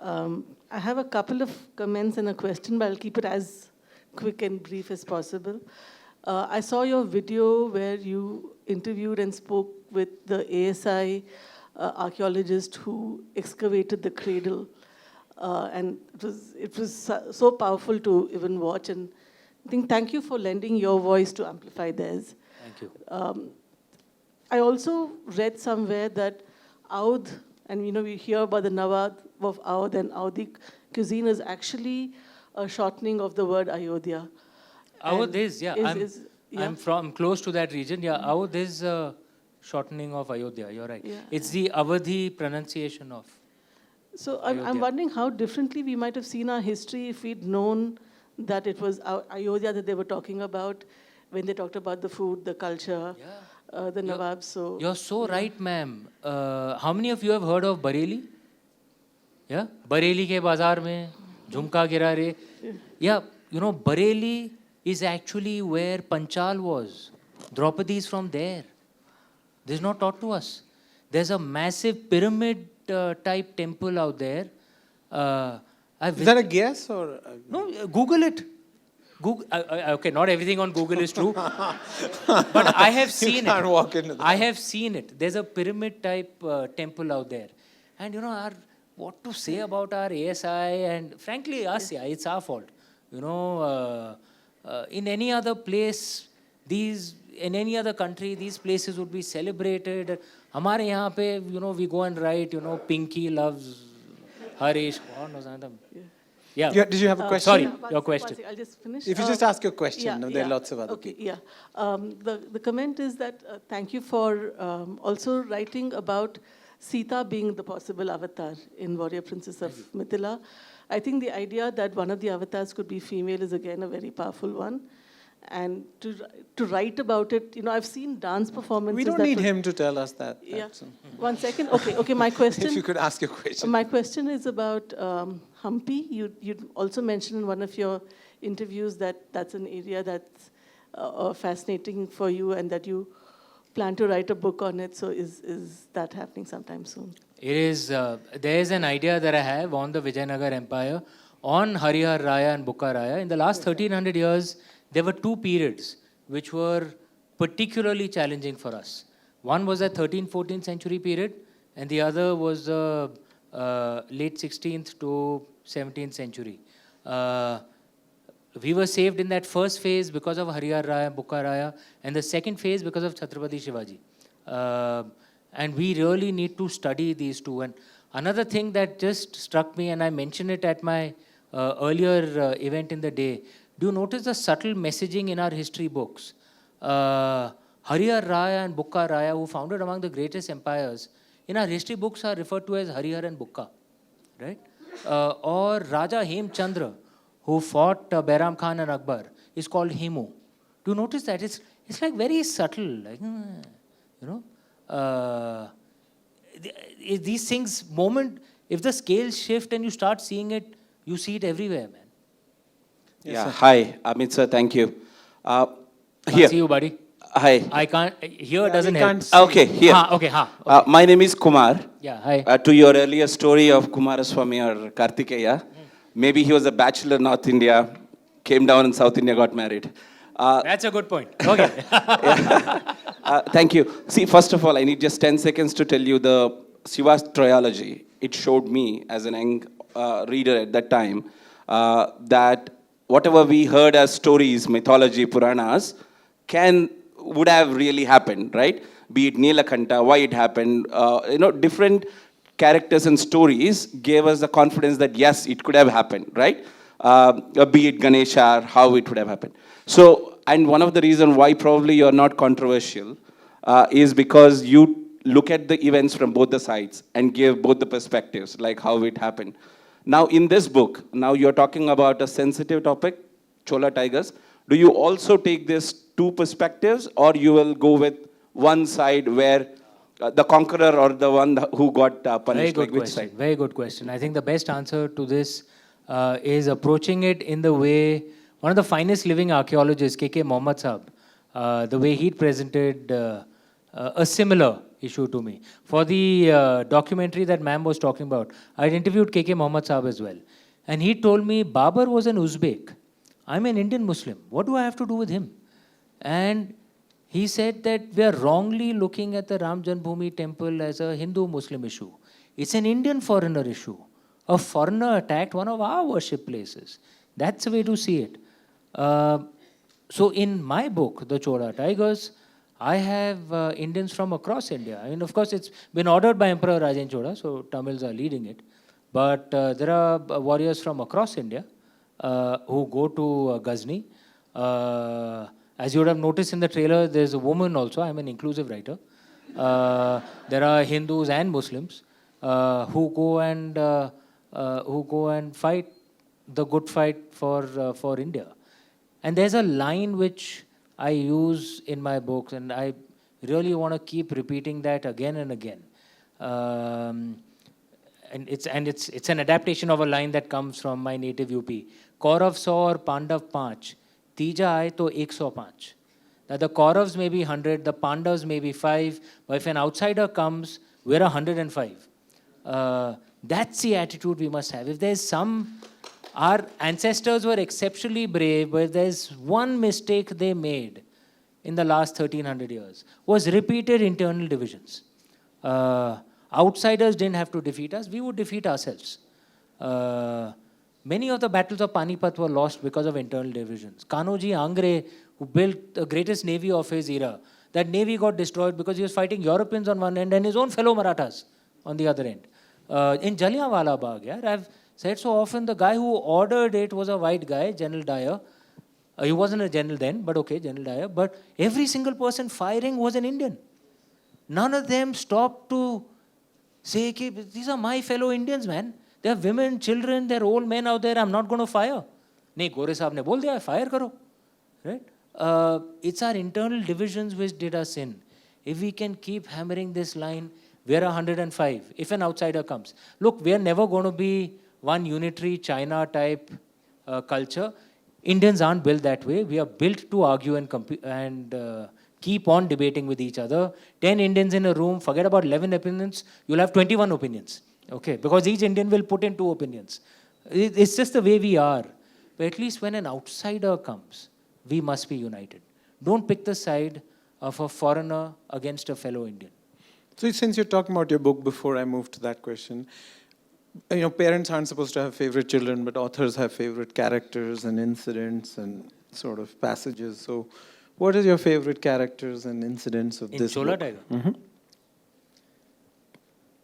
I have a couple of comments and a question, but I'll keep it as quick and brief as possible. I saw your video where you interviewed and spoke with the ASI archaeologist who excavated the cradle. And it was so powerful to even watch. And I think thank you for lending your voice to amplify theirs. Thank you. I also read somewhere that Audh, and we hear about the Nawab of Audh, and Audhi cuisine is actually a shortening of the word Ayodhya. Audh is, yeah. Yeah. I'm from close to that region. Yeah, Audh is a shortening of Ayodhya. You're right. Yeah. It's the Awadhi pronunciation of So I'm Ayodhya. wondering how differently we might have seen our history if we'd known that it was Ayodhya that they were talking about when they talked about the food, the culture, the You're- Nawab. So You're so right, ma'am. How many of you have heard of Bareilly? Yeah, Bareilly ke bazaar mein jhumka gira re. Yeah, you know, Bareilly is actually where Panchal was. Draupadi is from there. This is not taught to us. There's a massive pyramid type temple out there. I've Is that a guess or? No, Google it. Google, okay, not everything on Google is true, but I have seen can't it. walk into that. I have seen it. There's a pyramid type temple out there, and you know, what to say about our ASI, and frankly, us, yeah, it's our fault. You know, in any other place, in any other country, these places would be celebrated. हमारे यहाँ पे, you know, we go and write, you know, Pinky loves Harish. God knows anything. Yeah. Did you have a question? Sorry, One your sec, question. one sec, I'll just finish. If you just ask your question, no, there are yeah. lots of other Okay, people. yeah. The comment is that thank you for also writing about Sita being the possible avatar in Warrior Princess of Mithila. I think the idea that one of the avatars could be female is again a very powerful one. And to write about it, you know, I've seen dance performances. We don't that need would- him to tell us that. Yeah. so. 1 second. Okay. My question. If you could ask your question. My question is about Hampi. You also mentioned in one of your interviews that that's an area that's fascinating for you and that you plan to write a book on it. So is that happening sometime soon? It is, there is an idea that I have on the Vijayanagar Empire, on Harihar Raya and Bukka Raya. In the last 1300 years, there were two periods which were particularly challenging for us. One was the 13th, 14th century period, and the other was the late 16th to 17th century. We were saved in that first phase because of Harihar Raya, Bukka Raya, and the second phase because of Chhatrapati Shivaji. And we really need to study these two. And another thing that just struck me, and I mentioned it at my earlier event in the day, do you notice the subtle messaging in our history books? Harihar Raya and Bukka Raya, who founded among the greatest empires, in our history books are referred to as Harihar and Bukka, right? Or Raja Hem Chandra, who fought Bairam Khan and Akbar, is called Hemu. Do you notice that? It's like very subtle, like, you know. These things, if the scales shift and you start seeing it, you see it everywhere, man. Yeah, hi, Amit sir, thank you. Can't Here, see you, buddy. hi. I can't, here Yeah, doesn't we help. can't see. Okay, here. Okay, okay. My name is Kumar. Yeah, hi. To your earlier story of Kumaraswamy or Kartikeya, maybe he was a bachelor in North India, came down in South India, got married. That's a good point. Okay. Thank you. See, first of all, I need just 10 seconds to tell you the Shiva's trilogy. It showed me as an young reader at that time that whatever we heard as stories, mythology, Puranas, would have really happened, right? Be it Nilakanta, why it happened, different characters and stories gave us the confidence that yes, it could have happened, right? Be it Ganesha, how it would have happened. So, and one of the reasons why probably you're not controversial is because you look at the events from both the sides and give both the perspectives, like how it happened. Now, in this book, now you're talking about a sensitive topic, Chola Tigers. Do you also take these two perspectives, or you will go with one side where the conqueror or the one who got punished? Very good like which question. side? Very good question. I think the best answer to this is approaching it in the way one of the finest living archaeologists, K.K. Mohammed Saab, the way he presented a similar issue to me. For the documentary that ma'am was talking about, I interviewed K.K. Mohammed Saab as well. And he told me, Babur was an Uzbek. I'm an Indian Muslim. What do I have to do with him? And he said that we are wrongly looking at the Ram Janmabhoomi temple as a Hindu-Muslim issue. It's an Indian foreigner issue. A foreigner attacked one of our worship places. That's the way to see it. So in my book, The Chola Tigers, I have Indians from across India. I mean, of course, it's been ordered by Emperor Rajen Chola, so Tamils are leading it. But there are warriors from across India who go to Ghazni. As you would have noticed in the trailer, there's a woman also. I'm an inclusive writer. There are Hindus and Muslims. who go and fight the good fight for India. And there's a line which I use in my books, and I really want to keep repeating that again and again. And it's an adaptation of a line that comes from my native UP. Kaurav 100 or Pandav 5, Tija aaye to 105. Now the Kauravas may be 100, the Pandavas may be 5, but if an outsider comes, we're 105. That's the attitude we must have. If there's our ancestors were exceptionally brave, but there's one mistake they made in the last 1300 years, was repeated internal divisions. Outsiders didn't have to defeat us, we would defeat ourselves. Many of the battles of Panipat were lost because of internal divisions. Kanoji Angre, who built the greatest navy of his era, that navy got destroyed because he was fighting Europeans on one end and his own fellow Marathas on the other end. In Jallianwala Bagh, I've said so often, the guy who ordered it was a white guy, General Dyer. He wasn't a general then, but okay, General Dyer. But every single person firing was an Indian. None of them stopped to say, these are my fellow Indians, man. There are women, children, there are old men out there, I'm not going to fire. Nahi, Gore Sahab ne bol diya, fire karo. Right? It's our internal divisions which did us in. If we can keep hammering this line, we're 105, if an outsider comes. Look, we're never going to be one unitary China type culture. Indians aren't built that way. We are built to argue and keep on debating with each other. 10 Indians in a room, forget about 11 opinions, you'll have 21 opinions. Okay, because each Indian will put in 2 opinions. It's just the way we are. But at least when an outsider comes, we must be united. Don't pick the side of a foreigner against a fellow Indian. So since you're talking about your book, before I move to that question, parents aren't supposed to have favorite children, but authors have favorite characters and incidents and sort of passages. So what is your favorite characters and incidents of this Chola book? Tiger? Mm-hmm.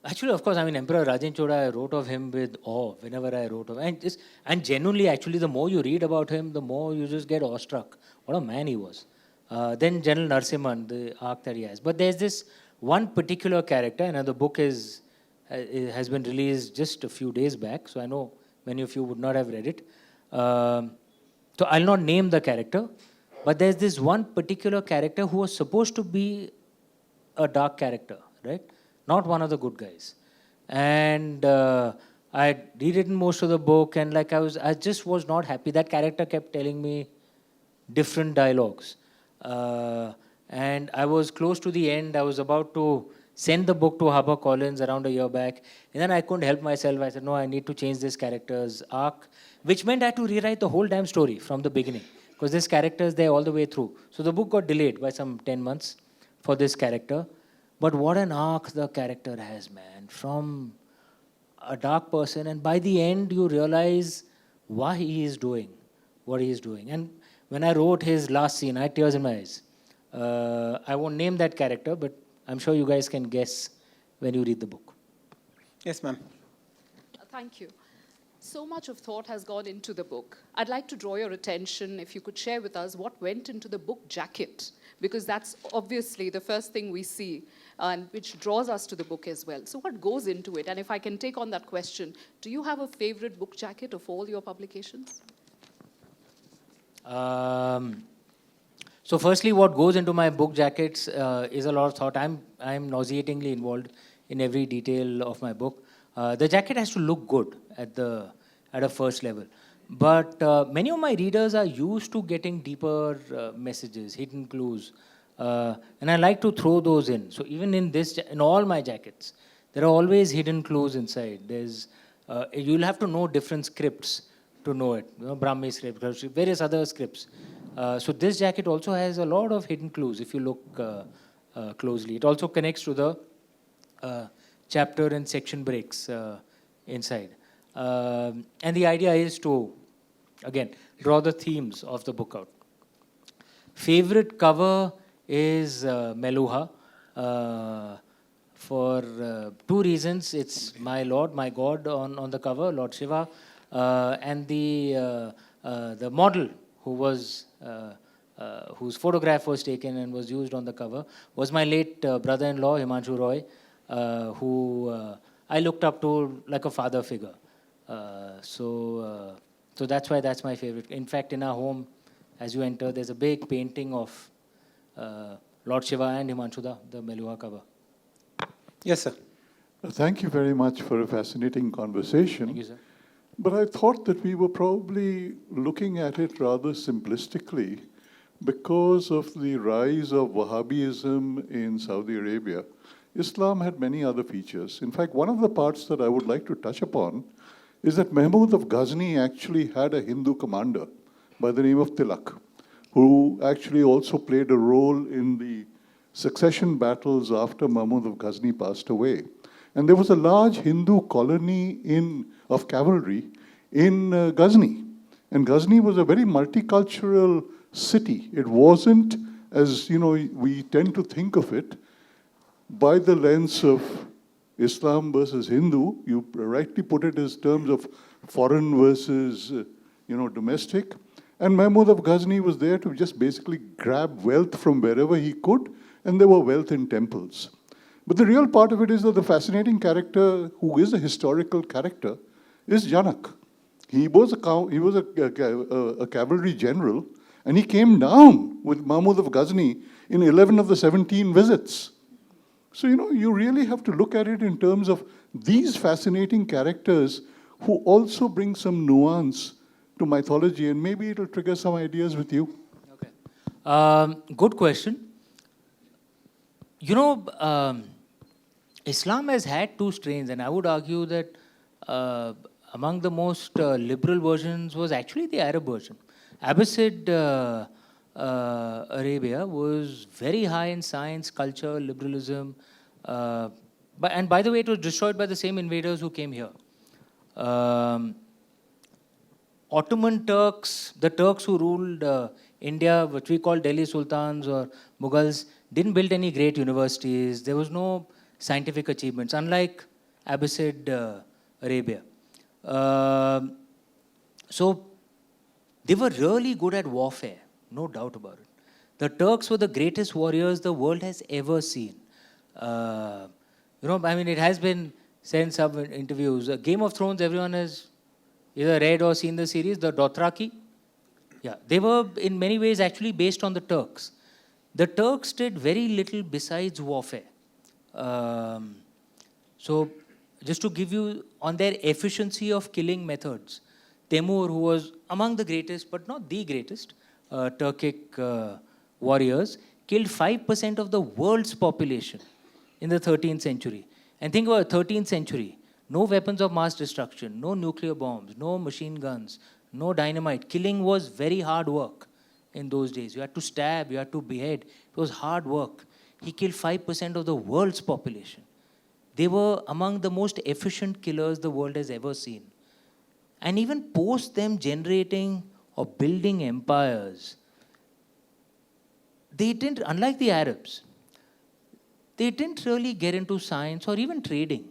Actually, of course, Emperor Rajen Chola, I wrote of him with awe whenever I wrote of him. And genuinely, actually, the more you read about him, the more you just get awestruck. What a man he was. Then General Narasimhan, the arc that he has. But there's this one particular character, and the book has been released just a few days back, so I know many of you would not have read it. So I'll not name the character, but there's this one particular character who was supposed to be a dark character, right? Not one of the good guys. And I had rewritten most of the book, and I just was not happy. That character kept telling me different dialogues. And I was close to the end. I was about to send the book to HarperCollins around a year back. And then I couldn't help myself. I said, no, I need to change this character's arc, which meant I had to rewrite the whole damn story from the beginning, because this character is there all the way through. So the book got delayed by some 10 months for this character. But what an arc the character has, man. From a dark person, and by the end you realize why he is doing what he is doing. And when I wrote his last scene, I had tears in my eyes. I won't name that character, but I'm sure you guys can guess when you read the book. Yes, ma'am. Thank you. So much of thought has gone into the book. I'd like to draw your attention, if you could share with us what went into the book jacket, because that's obviously the first thing we see, and which draws us to the book as well. So what goes into it? And if I can take on that question, do you have a favorite book jacket of all your publications? So firstly, what goes into my book jackets is a lot of thought. I'm nauseatingly involved in every detail of my book. The jacket has to look good at a first level. But many of my readers are used to getting deeper messages, hidden clues. And I like to throw those in. So even in all my jackets, there are always hidden clues inside. You'll have to know different scripts to know it. Brahmi script, various other scripts. So this jacket also has a lot of hidden clues if you look closely. It also connects to the chapter and section breaks inside. And the idea is to, again, draw the themes of the book out. Favorite cover is Meluha. For 2 reasons. It's my Lord, my God on the cover, Lord Shiva, and the model whose photograph was taken and was used on the cover was my late brother-in-law, Himanshu Roy, who I looked up to like a father figure. So that's why that's my favorite. In fact, in our home, as you enter, there's a big painting of Lord Shiva and Himanshuda, the Meluha cover. Yes, sir. Thank you very much for a fascinating conversation. Thank you, sir. But I thought that we were probably looking at it rather simplistically because of the rise of Wahhabism in Saudi Arabia. Islam had many other features. In fact, one of the parts that I would like to touch upon is that Mahmud of Ghazni actually had a Hindu commander by the name of Tilak, who actually also played a role in the succession battles after Mahmud of Ghazni passed away. And there was a large Hindu colony of cavalry in Ghazni. And Ghazni was a very multicultural city. It wasn't, as we tend to think of it, by the lens of Islam versus Hindu. You rightly put it as terms of foreign versus domestic. And Mahmud of Ghazni was there to just basically grab wealth from wherever he could, and there were wealth in temples. But the real part of it is that the fascinating character, who is a historical character, is Janak. He was a cavalry general, and he came down with Mahmud of Ghazni in 11 of the 17 visits. So, you really have to look at it in terms of these fascinating characters who also bring some nuance to mythology, and maybe it'll trigger some ideas with you. Okay. Good question. Islam has had two strains, and I would argue that among the most liberal versions was actually the Arab version. Abbasid Arabia was very high in science, culture, liberalism. And by the way, it was destroyed by the same invaders who came here. Ottoman Turks, the Turks who ruled India, which we call Delhi Sultans or Mughals, didn't build any great universities. There was no scientific achievements, unlike Abbasid Arabia. So they were really good at warfare, no doubt about it. The Turks were the greatest warriors the world has ever seen. It has been said in some interviews. Game of Thrones, everyone has either read or seen the series, the Dothraki. Yeah, they were in many ways actually based on the Turks. The Turks did very little besides warfare. So just to give you on their efficiency of killing methods, Temur, who was among the greatest, but not the greatest, Turkic warriors, killed 5% of the world's population in the 13th century. And think about the 13th century. No weapons of mass destruction, no nuclear bombs, no machine guns, no dynamite. Killing was very hard work in those days. You had to stab, you had to behead. It was hard work. He killed 5% of the world's population. They were among the most efficient killers the world has ever seen. And even post them generating or building empires, they didn't, unlike the Arabs, they didn't really get into science or even trading.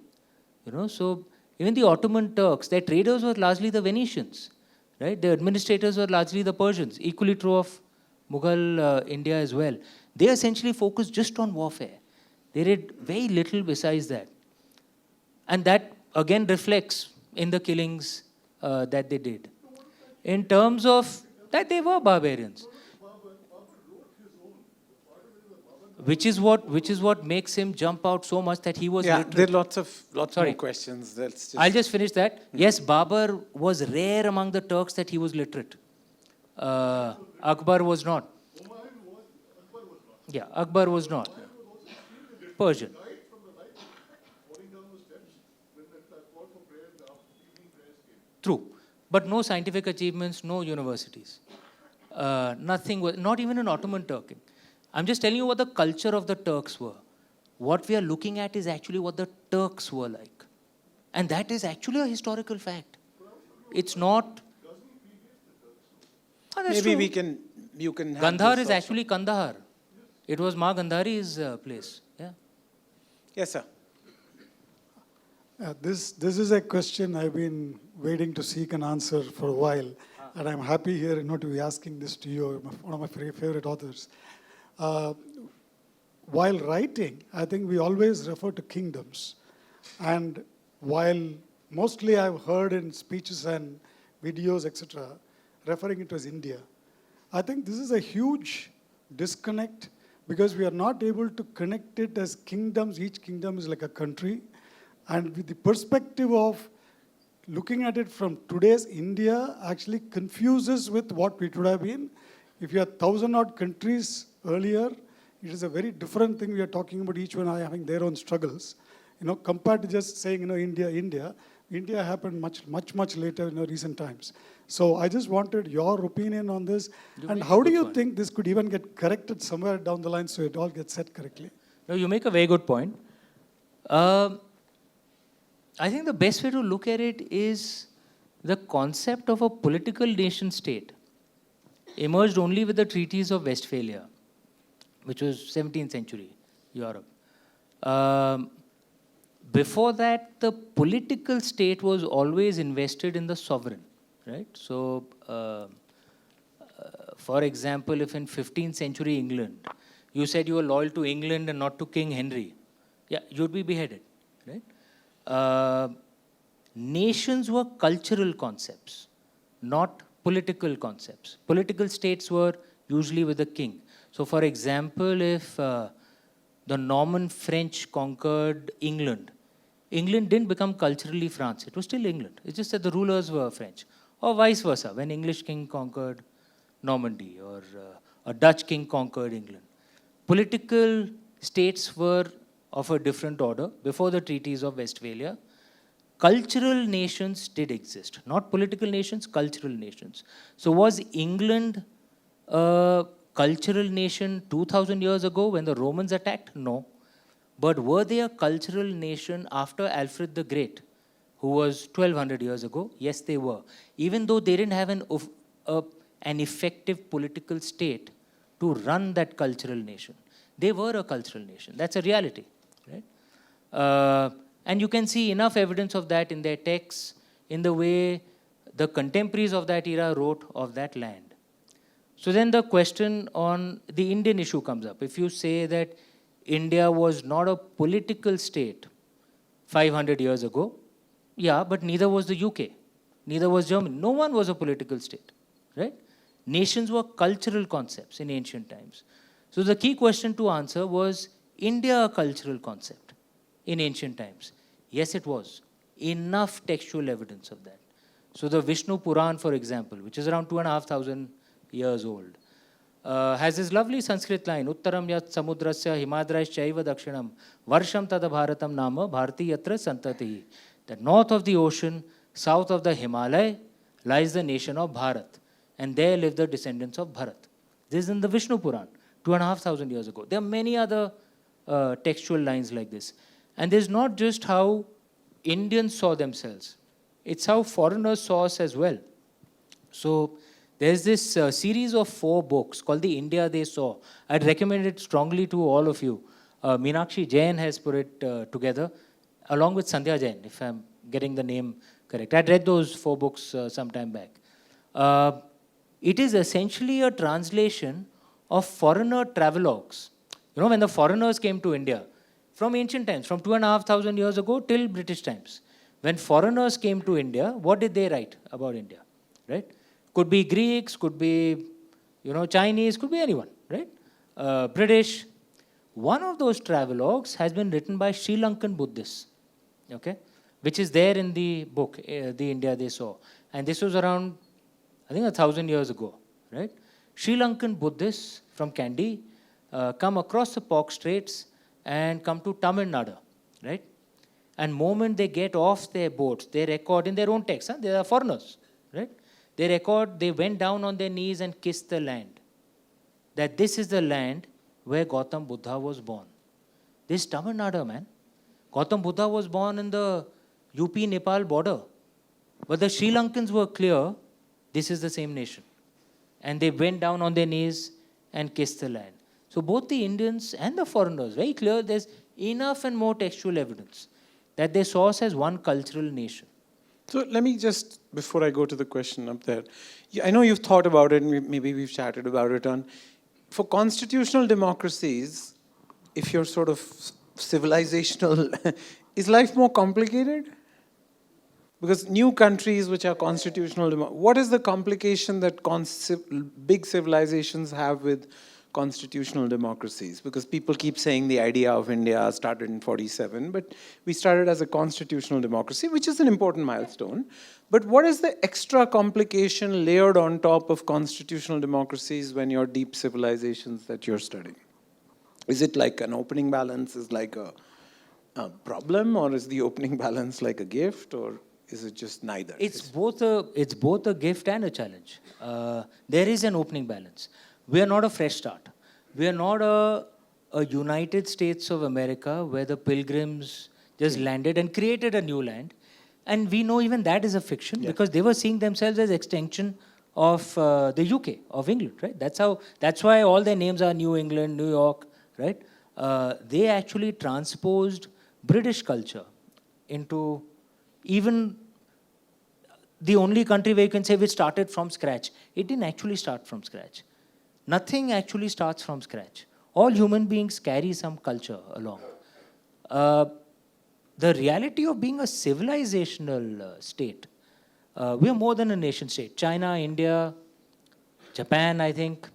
So even the Ottoman Turks, their traders were largely the Venetians, right? Their administrators were largely the Persians. Equally true of Mughal India as well. They essentially focused just on warfare. They did very little besides that. And that again reflects in the killings that they did. In terms of that, they were barbarians. Which is what makes him jump out so much that he was literate. There are lots more questions. I'll just finish that. Yes, Babur was rare among the Turks that he was literate. Akbar was not. Yeah, Akbar was not. Persian. True. But no scientific achievements, no universities. Nothing was, not even in Ottoman Turkey. I'm just telling you what the culture of the Turks were. What we are looking at is actually what the Turks were like. And that is actually a historical fact. It's not... Maybe you can have Gandhar is actually Kandahar. It was Ma Gandhari's place. Yeah. Yes, sir. This is a question I've been waiting to seek an answer for a while. And I'm happy here to be asking this to you, one of my favorite authors. While writing, I think we always refer to kingdoms. And while mostly I've heard in speeches and videos, etc., referring it as India. I think this is a huge disconnect because we are not able to connect it as kingdoms. Each kingdom is like a country. And with the perspective of looking at it from today's India actually confuses with what it would have been. If you had 1,000-odd countries earlier, it is a very different thing we are talking about, each one having their own struggles. Compared to just saying, India, India. India happened much later in recent times. So I just wanted your opinion on this. And how do you think this could even get corrected somewhere down the line so it all gets said correctly? No, you make a very good point. I think the best way to look at it is the concept of a political nation state emerged only with the treaties of Westphalia, which was 17th century Europe. Before that, the political state was always invested in the sovereign, right? So, for example, if in 15th century England, you said you were loyal to England and not to King Henry, yeah, you'd be beheaded, right? Nations were cultural concepts, not political concepts. Political states were usually with the king. So, for example, if the Norman French conquered England, England didn't become culturally France. It was still England. It's just that the rulers were French. Or vice versa, when English king conquered Normandy or a Dutch king conquered England. Political states were of a different order before the treaties of Westphalia. Cultural nations did exist, not political nations, cultural nations. So was England a cultural nation 2,000 years ago when the Romans attacked? No. But were they a cultural nation after Alfred the Great, who was 1,200 years ago? Yes, they were. Even though they didn't have an effective political state to run that cultural nation. They were a cultural nation. That's a reality. Right? And you can see enough evidence of that in their texts, in the way the contemporaries of that era wrote of that land. So then the question on the Indian issue comes up. If you say that India was not a political state 500 years ago, yeah, but neither was the UK, neither was Germany. No one was a political state, right? Nations were cultural concepts in ancient times. So the key question to answer was, India a cultural concept in ancient times? Yes, it was. Enough textual evidence of that. So the Vishnu Puran, for example, which is around 2,500 years old, has this lovely Sanskrit line, Uttaram yat samudrasya himadrash chaiva dakshinam varsham tada bharatam nama bharti yatra santatihi. The north of the ocean, south of the Himalaya, lies the nation of Bharat. And there live the descendants of Bharat. This is in the Vishnu Puran, 2,500 years ago. There are many other textual lines like this. And this is not just how Indians saw themselves. It's how foreigners saw us as well. So there's this series of 4 books called The India They Saw. I'd recommend it strongly to all of you. Meenakshi Jain has put it together, along with Sandhya Jain, if I'm getting the name correct. I'd read those 4 books some time back. It is essentially a translation of foreigner travelogues. When the foreigners came to India, from ancient times, from 2,500 years ago till British times, when foreigners came to India, what did they write about India, right? Could be Greeks, could be, Chinese, could be anyone, right? British. One of those travelogues has been written by Sri Lankan Buddhists, okay, which is there in the book, The India They Saw. And this was around, I think, 1,000 years ago, right? Sri Lankan Buddhists from Kandy come across the Pok Straits and come to Tamil Nadu, right? And moment they get off their boats, they record in their own text, they are foreigners, right? They record, they went down on their knees and kissed the land. That this is the land where Gautam Buddha was born. This is Tamil Nadu, man. Gautam Buddha was born in the UP-Nepal border. But the Sri Lankans were clear, this is the same nation. And they went down on their knees and kissed the land. So both the Indians and the foreigners, very clear, there's enough and more textual evidence that they saw us as one cultural nation. So let me just, before I go to the question up there, I know you've thought about it, and maybe we've chatted about it for constitutional democracies, if you're sort of civilizational, is life more complicated? Because new countries which are constitutional, what is the complication that big civilizations have with constitutional democracies? Because people keep saying the idea of India started in 47, but we started as a constitutional democracy, which is an important milestone. But what is the extra complication layered on top of constitutional democracies when you're deep civilizations that you're studying? Is it like an opening balance is like a problem, or is the opening balance like a gift, or is it just neither? It's both a gift and a challenge. There is an opening balance. We are not a fresh start. We are not a United States of America where the pilgrims just landed and created a new land. And we know even that is a fiction because they were seeing themselves as extension of the UK, of England, right? That's why all their names are New England, New York, right? They actually transposed British culture into even the only country where you can say we started from scratch. It didn't actually start from scratch. Nothing actually starts from scratch. All human beings carry some culture along. The reality of being a civilizational state, we are more than a nation state. China, India, Japan, I think,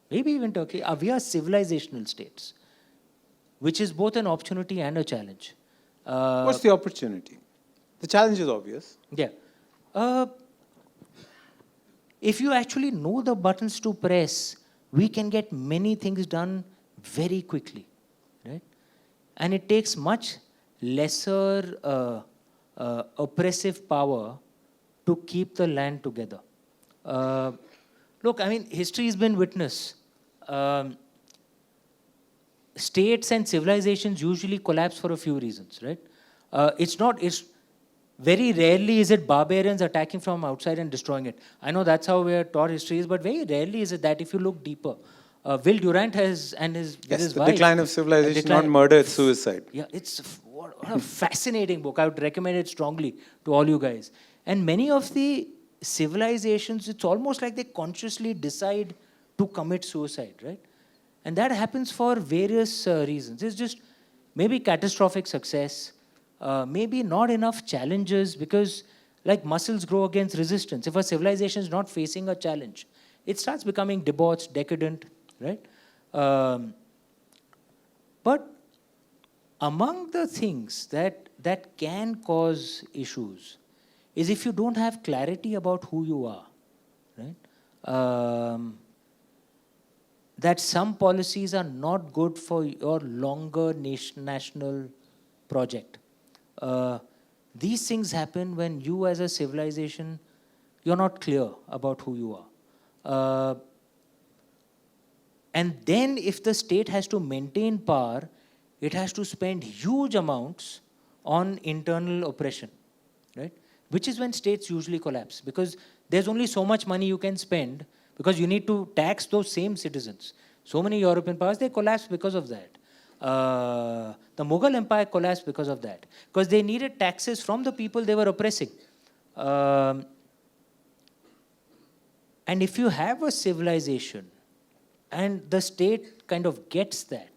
maybe even Turkey, we are civilizational states, which is both an opportunity and a challenge. What's the opportunity? The challenge is obvious. Yeah. If you actually know the buttons to press, we can get many things done very quickly, right? And it takes much lesser oppressive power to keep the land together. Look, I mean, history has been witness. States and civilizations usually collapse for a few reasons, right? It's very rarely is it barbarians attacking from outside and destroying it. I know that's how we are taught history is, but very rarely is it that if you look deeper. Will Durant has, and his, with his the wife, decline of civilization, not murder, it's suicide. Yeah, what a fascinating book. I would recommend it strongly to all you guys. And many of the civilizations, it's almost like they consciously decide to commit suicide, right? And that happens for various reasons. It's just maybe catastrophic success, maybe not enough challenges, because like muscles grow against resistance. If a civilization is not facing a challenge, it starts becoming debauched, decadent, right? But among the things that can cause issues is if you don't have clarity about who you are, right? That some policies are not good for your longer national project. These things happen when you as a civilization, you're not clear about who you are. And then if the state has to maintain power, it has to spend huge amounts on internal oppression, right? Which is when states usually collapse, because there's only so much money you can spend, because you need to tax those same citizens. So many European powers, they collapsed because of that. The Mughal Empire collapsed because of that, because they needed taxes from the people they were oppressing. And if you have a civilization and the state kind of gets that,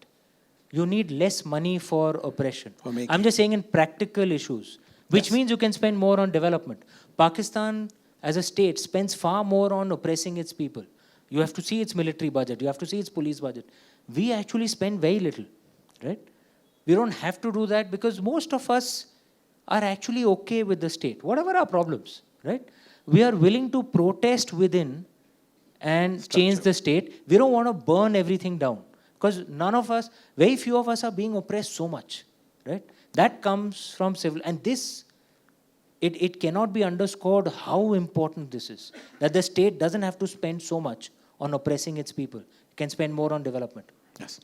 you need less money for oppression. I'm just saying in practical issues, which means you can spend more on development. Pakistan as a state spends far more on oppressing its people. You have to see its military budget. You have to see its police budget. We actually spend very little, right? We don't have to do that because most of us are actually okay with the state, whatever our problems, right? We are willing to protest within and change the state. We don't want to burn everything down, because none of us, very few of us are being oppressed so much, right? That comes from civil, and this, it cannot be underscored how important this is, that the state doesn't have to spend so much on oppressing its people. It can spend more on development. Yes.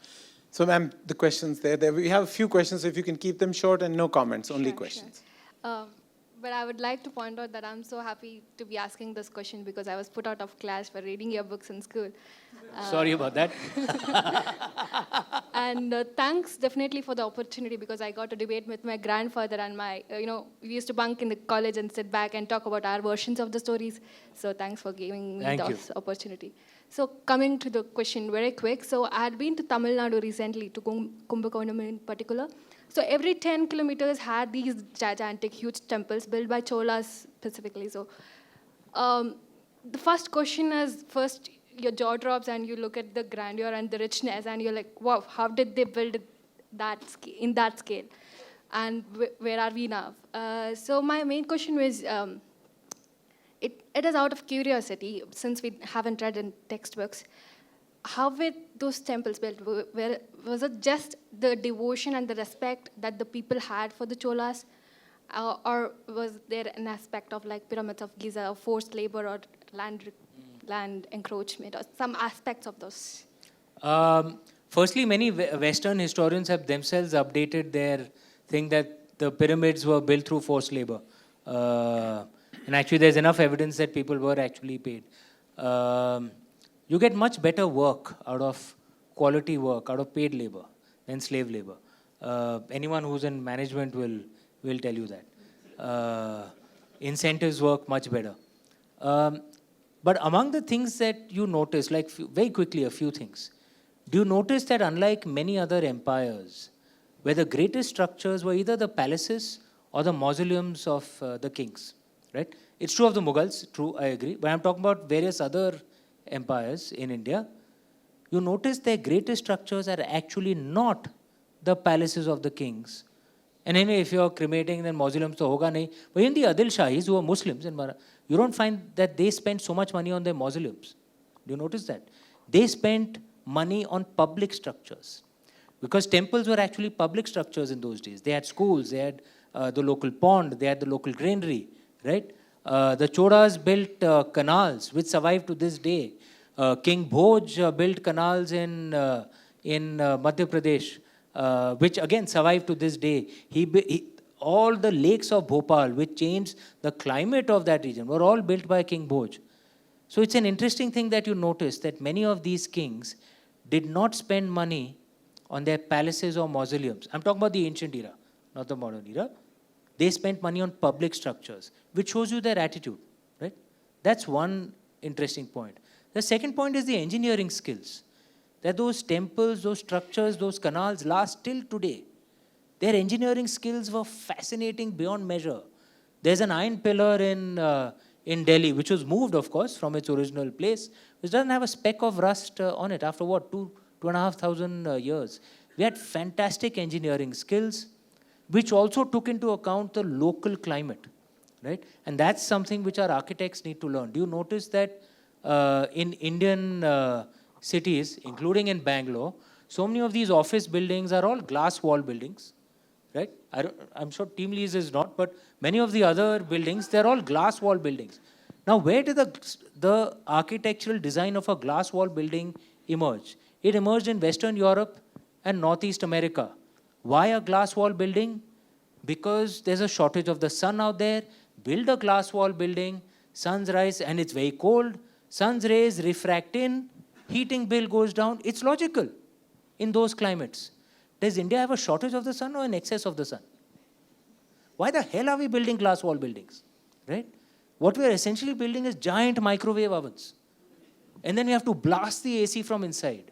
So, ma'am, the questions there. We have a few questions, so if you can keep them short and no comments, only questions. Sure. But I would like to point out that I'm so happy to be asking this question because I was put out of class for reading your books in school. Sorry about that. And thanks definitely for the opportunity, because I got to debate with my grandfather and my, we used to bunk in the college and sit back and talk about our versions of the stories. So thanks for giving me this opportunity. So coming to the question very quick. So I had been to Tamil Nadu recently, to Kumbakonam in particular. So every 10 kilometers had these gigantic, huge temples built by Cholas specifically. So the first question is, first your jaw drops and you look at the grandeur and the richness and you're like, wow, how did they build that in that scale? And where are we now? So my main question was, it is out of curiosity, since we haven't read in textbooks, how were those temples built? Was it just the devotion and the respect that the people had for the Cholas? Or was there an aspect of like pyramids of Giza, or forced labor, or land encroachment, or some aspects of those? Firstly, many Western historians have themselves updated their thing that the pyramids were built through forced labor. And actually, there's enough evidence that people were actually paid. You get much better work out of quality work, out of paid labor than slave labor. Anyone who's in management will tell you that. Incentives work much better. But among the things that you notice, like very quickly, a few things. Do you notice that unlike many other empires, where the greatest structures were either the palaces or the mausoleums of the kings, right? It's true of the Mughals, true, I agree. But I'm talking about various other empires in India. You notice their greatest structures are actually not the palaces of the kings. And anyway, if you're cremating, then mausoleums to hoga nahi. But in the Adil Shahis, who are Muslims, you don't find that they spend so much money on their mausoleums. Do you notice that? They spent money on public structures. Because temples were actually public structures in those days. They had schools, they had the local pond, they had the local granary, right? The Cholas built canals, which survive to this day. King Bhoj built canals in Madhya Pradesh, which again survive to this day. All the lakes of Bhopal, which changed the climate of that region, were all built by King Bhoj. So it's an interesting thing that you notice that many of these kings did not spend money on their palaces or mausoleums. I'm talking about the ancient era, not the modern era. They spent money on public structures, which shows you their attitude, right? That's one interesting point. The second point is the engineering skills. That those temples, those structures, those canals last till today. Their engineering skills were fascinating beyond measure. There's an iron pillar in Delhi, which was moved, of course, from its original place, which doesn't have a speck of rust on it after what, 2,500 years. We had fantastic engineering skills, which also took into account the local climate, right? And that's something which our architects need to learn. Do you notice that in Indian cities, including in Bangalore, so many of these office buildings are all glass wall buildings, right? I'm sure Team Lease is not, but many of the other buildings, they're all glass wall buildings. Now, where did the architectural design of a glass wall building emerge? It emerged in Western Europe and Northeast America. Why a glass wall building? Because there's a shortage of the sun out there. Build a glass wall building, sun's rise, and it's very cold. Sun's rays refract in, heating bill goes down. It's logical in those climates. Does India have a shortage of the sun or an excess of the sun? Why the hell are we building glass wall buildings, right? What we are essentially building is giant microwave ovens. And then we have to blast the AC from inside.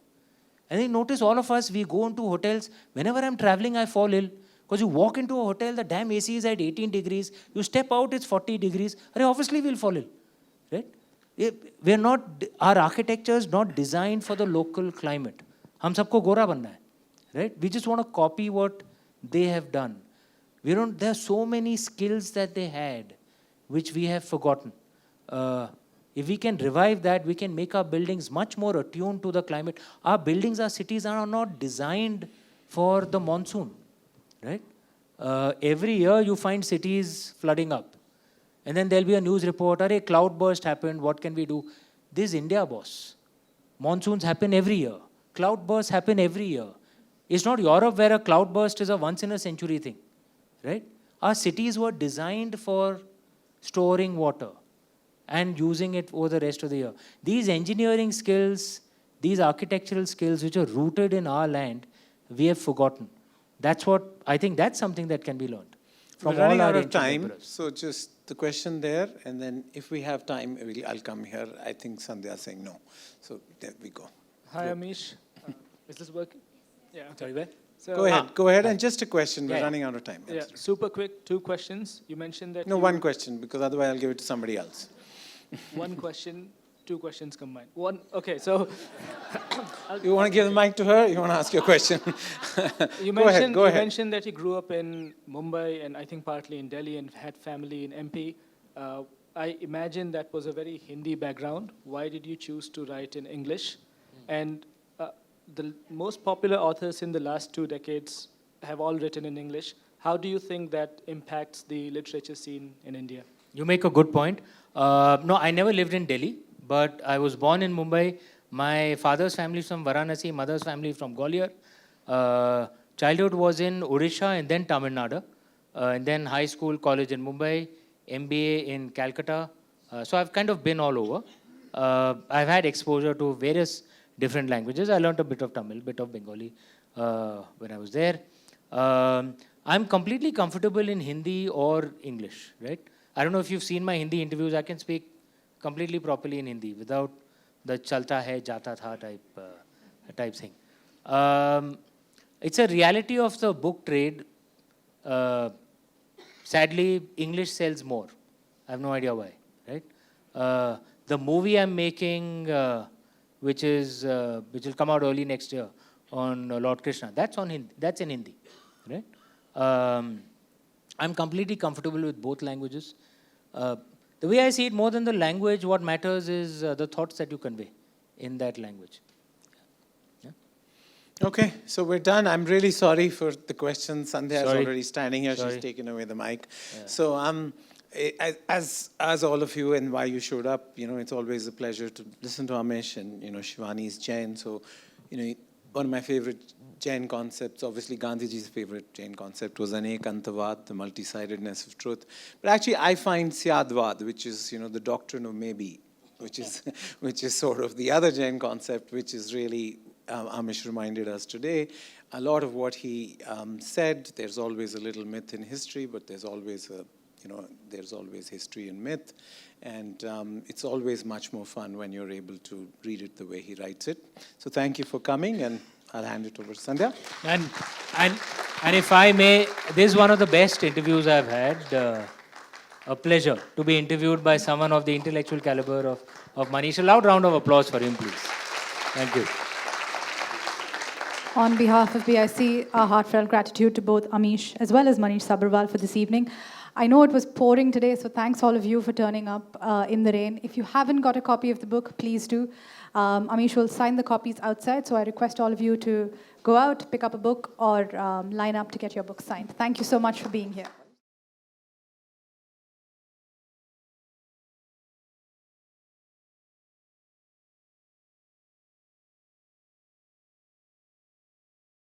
And then notice all of us, we go into hotels. Whenever I'm traveling, I fall ill. Because you walk into a hotel, the damn AC is at 18 degrees. You step out, it's 40 degrees. Obviously, we'll fall ill, right? We're not, our architecture is not designed for the local climate. हम सबको गोरा बनना है, right? We just want to copy what they have done. There are so many skills that they had, which we have forgotten. If we can revive that, we can make our buildings much more attuned to the climate. Our buildings, our cities are not designed for the monsoon, right? Every year you find cities flooding up. And then there'll be a news report, a cloud burst happened, what can we do? This is India, boss. Monsoons happen every year. Cloud bursts happen every year. It's not Europe where a cloud burst is a once-in-a-century thing, right? Our cities were designed for storing water and using it over the rest of the year. These engineering skills, these architectural skills which are rooted in our land, we have forgotten. That's what, I think that's something that can be learned from We're running all our out of ancient time, emperors. so just the question there, and then if we have time, I'll come here. I think Sandhya is saying no. So there we go. Hi, Amish. Is this working? Yeah. Sorry, where? So, Go ahead, and just a question. We're Yeah. running out of time. Yeah, super quick, 2 questions. You mentioned that No, you- one question, because otherwise I'll give it to somebody else. One question, 2 questions combined. One, okay, so You want to give the mic to her? You want to ask your question? you Go ahead, mentioned go you ahead. mentioned that you grew up in Mumbai and I think partly in Delhi and had family in MP. I imagine that was a very Hindi background. Why did you choose to write in English? And the most popular authors in the last 2 decades have all written in English. How do you think that impacts the literature scene in India? You make a good point. No, I never lived in Delhi, but I was born in Mumbai. My father's family is from Varanasi, mother's family is from Gwalior. Childhood was in Odisha and then Tamil Nadu. And then high school, college in Mumbai, MBA in Calcutta. So I've kind of been all over. I've had exposure to various different languages. I learned a bit of Tamil, bit of Bengali when I was there. I'm completely comfortable in Hindi or English, right? I don't know if you've seen my Hindi interviews. I can speak completely properly in Hindi without the chalta hai, jata tha type thing. It's a reality of the book trade. Sadly, English sells more. I have no idea why, right? The movie I'm making, which will come out early next year on Lord Krishna, that's in Hindi, right? I'm completely comfortable with both languages. The way I see it, more than the language, what matters is the thoughts that you convey in that language. Okay, so we're done. I'm really sorry for the questions. Sandhya is Sorry. already standing here. Sorry. She's taken away the mic. So as all of you and why you showed up, it's always a pleasure to listen to Amish, and Shivani is Jain. So one of my favorite Jain concepts, obviously Gandhiji's favorite Jain concept was Anek Antavad, the multi-sidedness of truth. But actually I find Syadvad, which is the doctrine of maybe, which is sort of the other Jain concept, which is really Amish reminded us today. A lot of what he said, there's always a little myth in history, but there's always history in myth. And it's always much more fun when you're able to read it the way he writes it. So thank you for coming, and I'll hand it over to Sandhya. And if I may, this is one of the best interviews I've had. A pleasure to be interviewed by someone of the intellectual caliber of Manish. A loud round of applause for him, please. Thank you. On behalf of BIC, our heartfelt gratitude to both Amish as well as Manish Sabharwal for this evening. I know it was pouring today, so thanks all of you for turning up in the rain. If you haven't got a copy of the book, please do. Amish will sign the copies outside, so I request all of you to go out, pick up a book, or line up to get your book signed. Thank you so much for being here.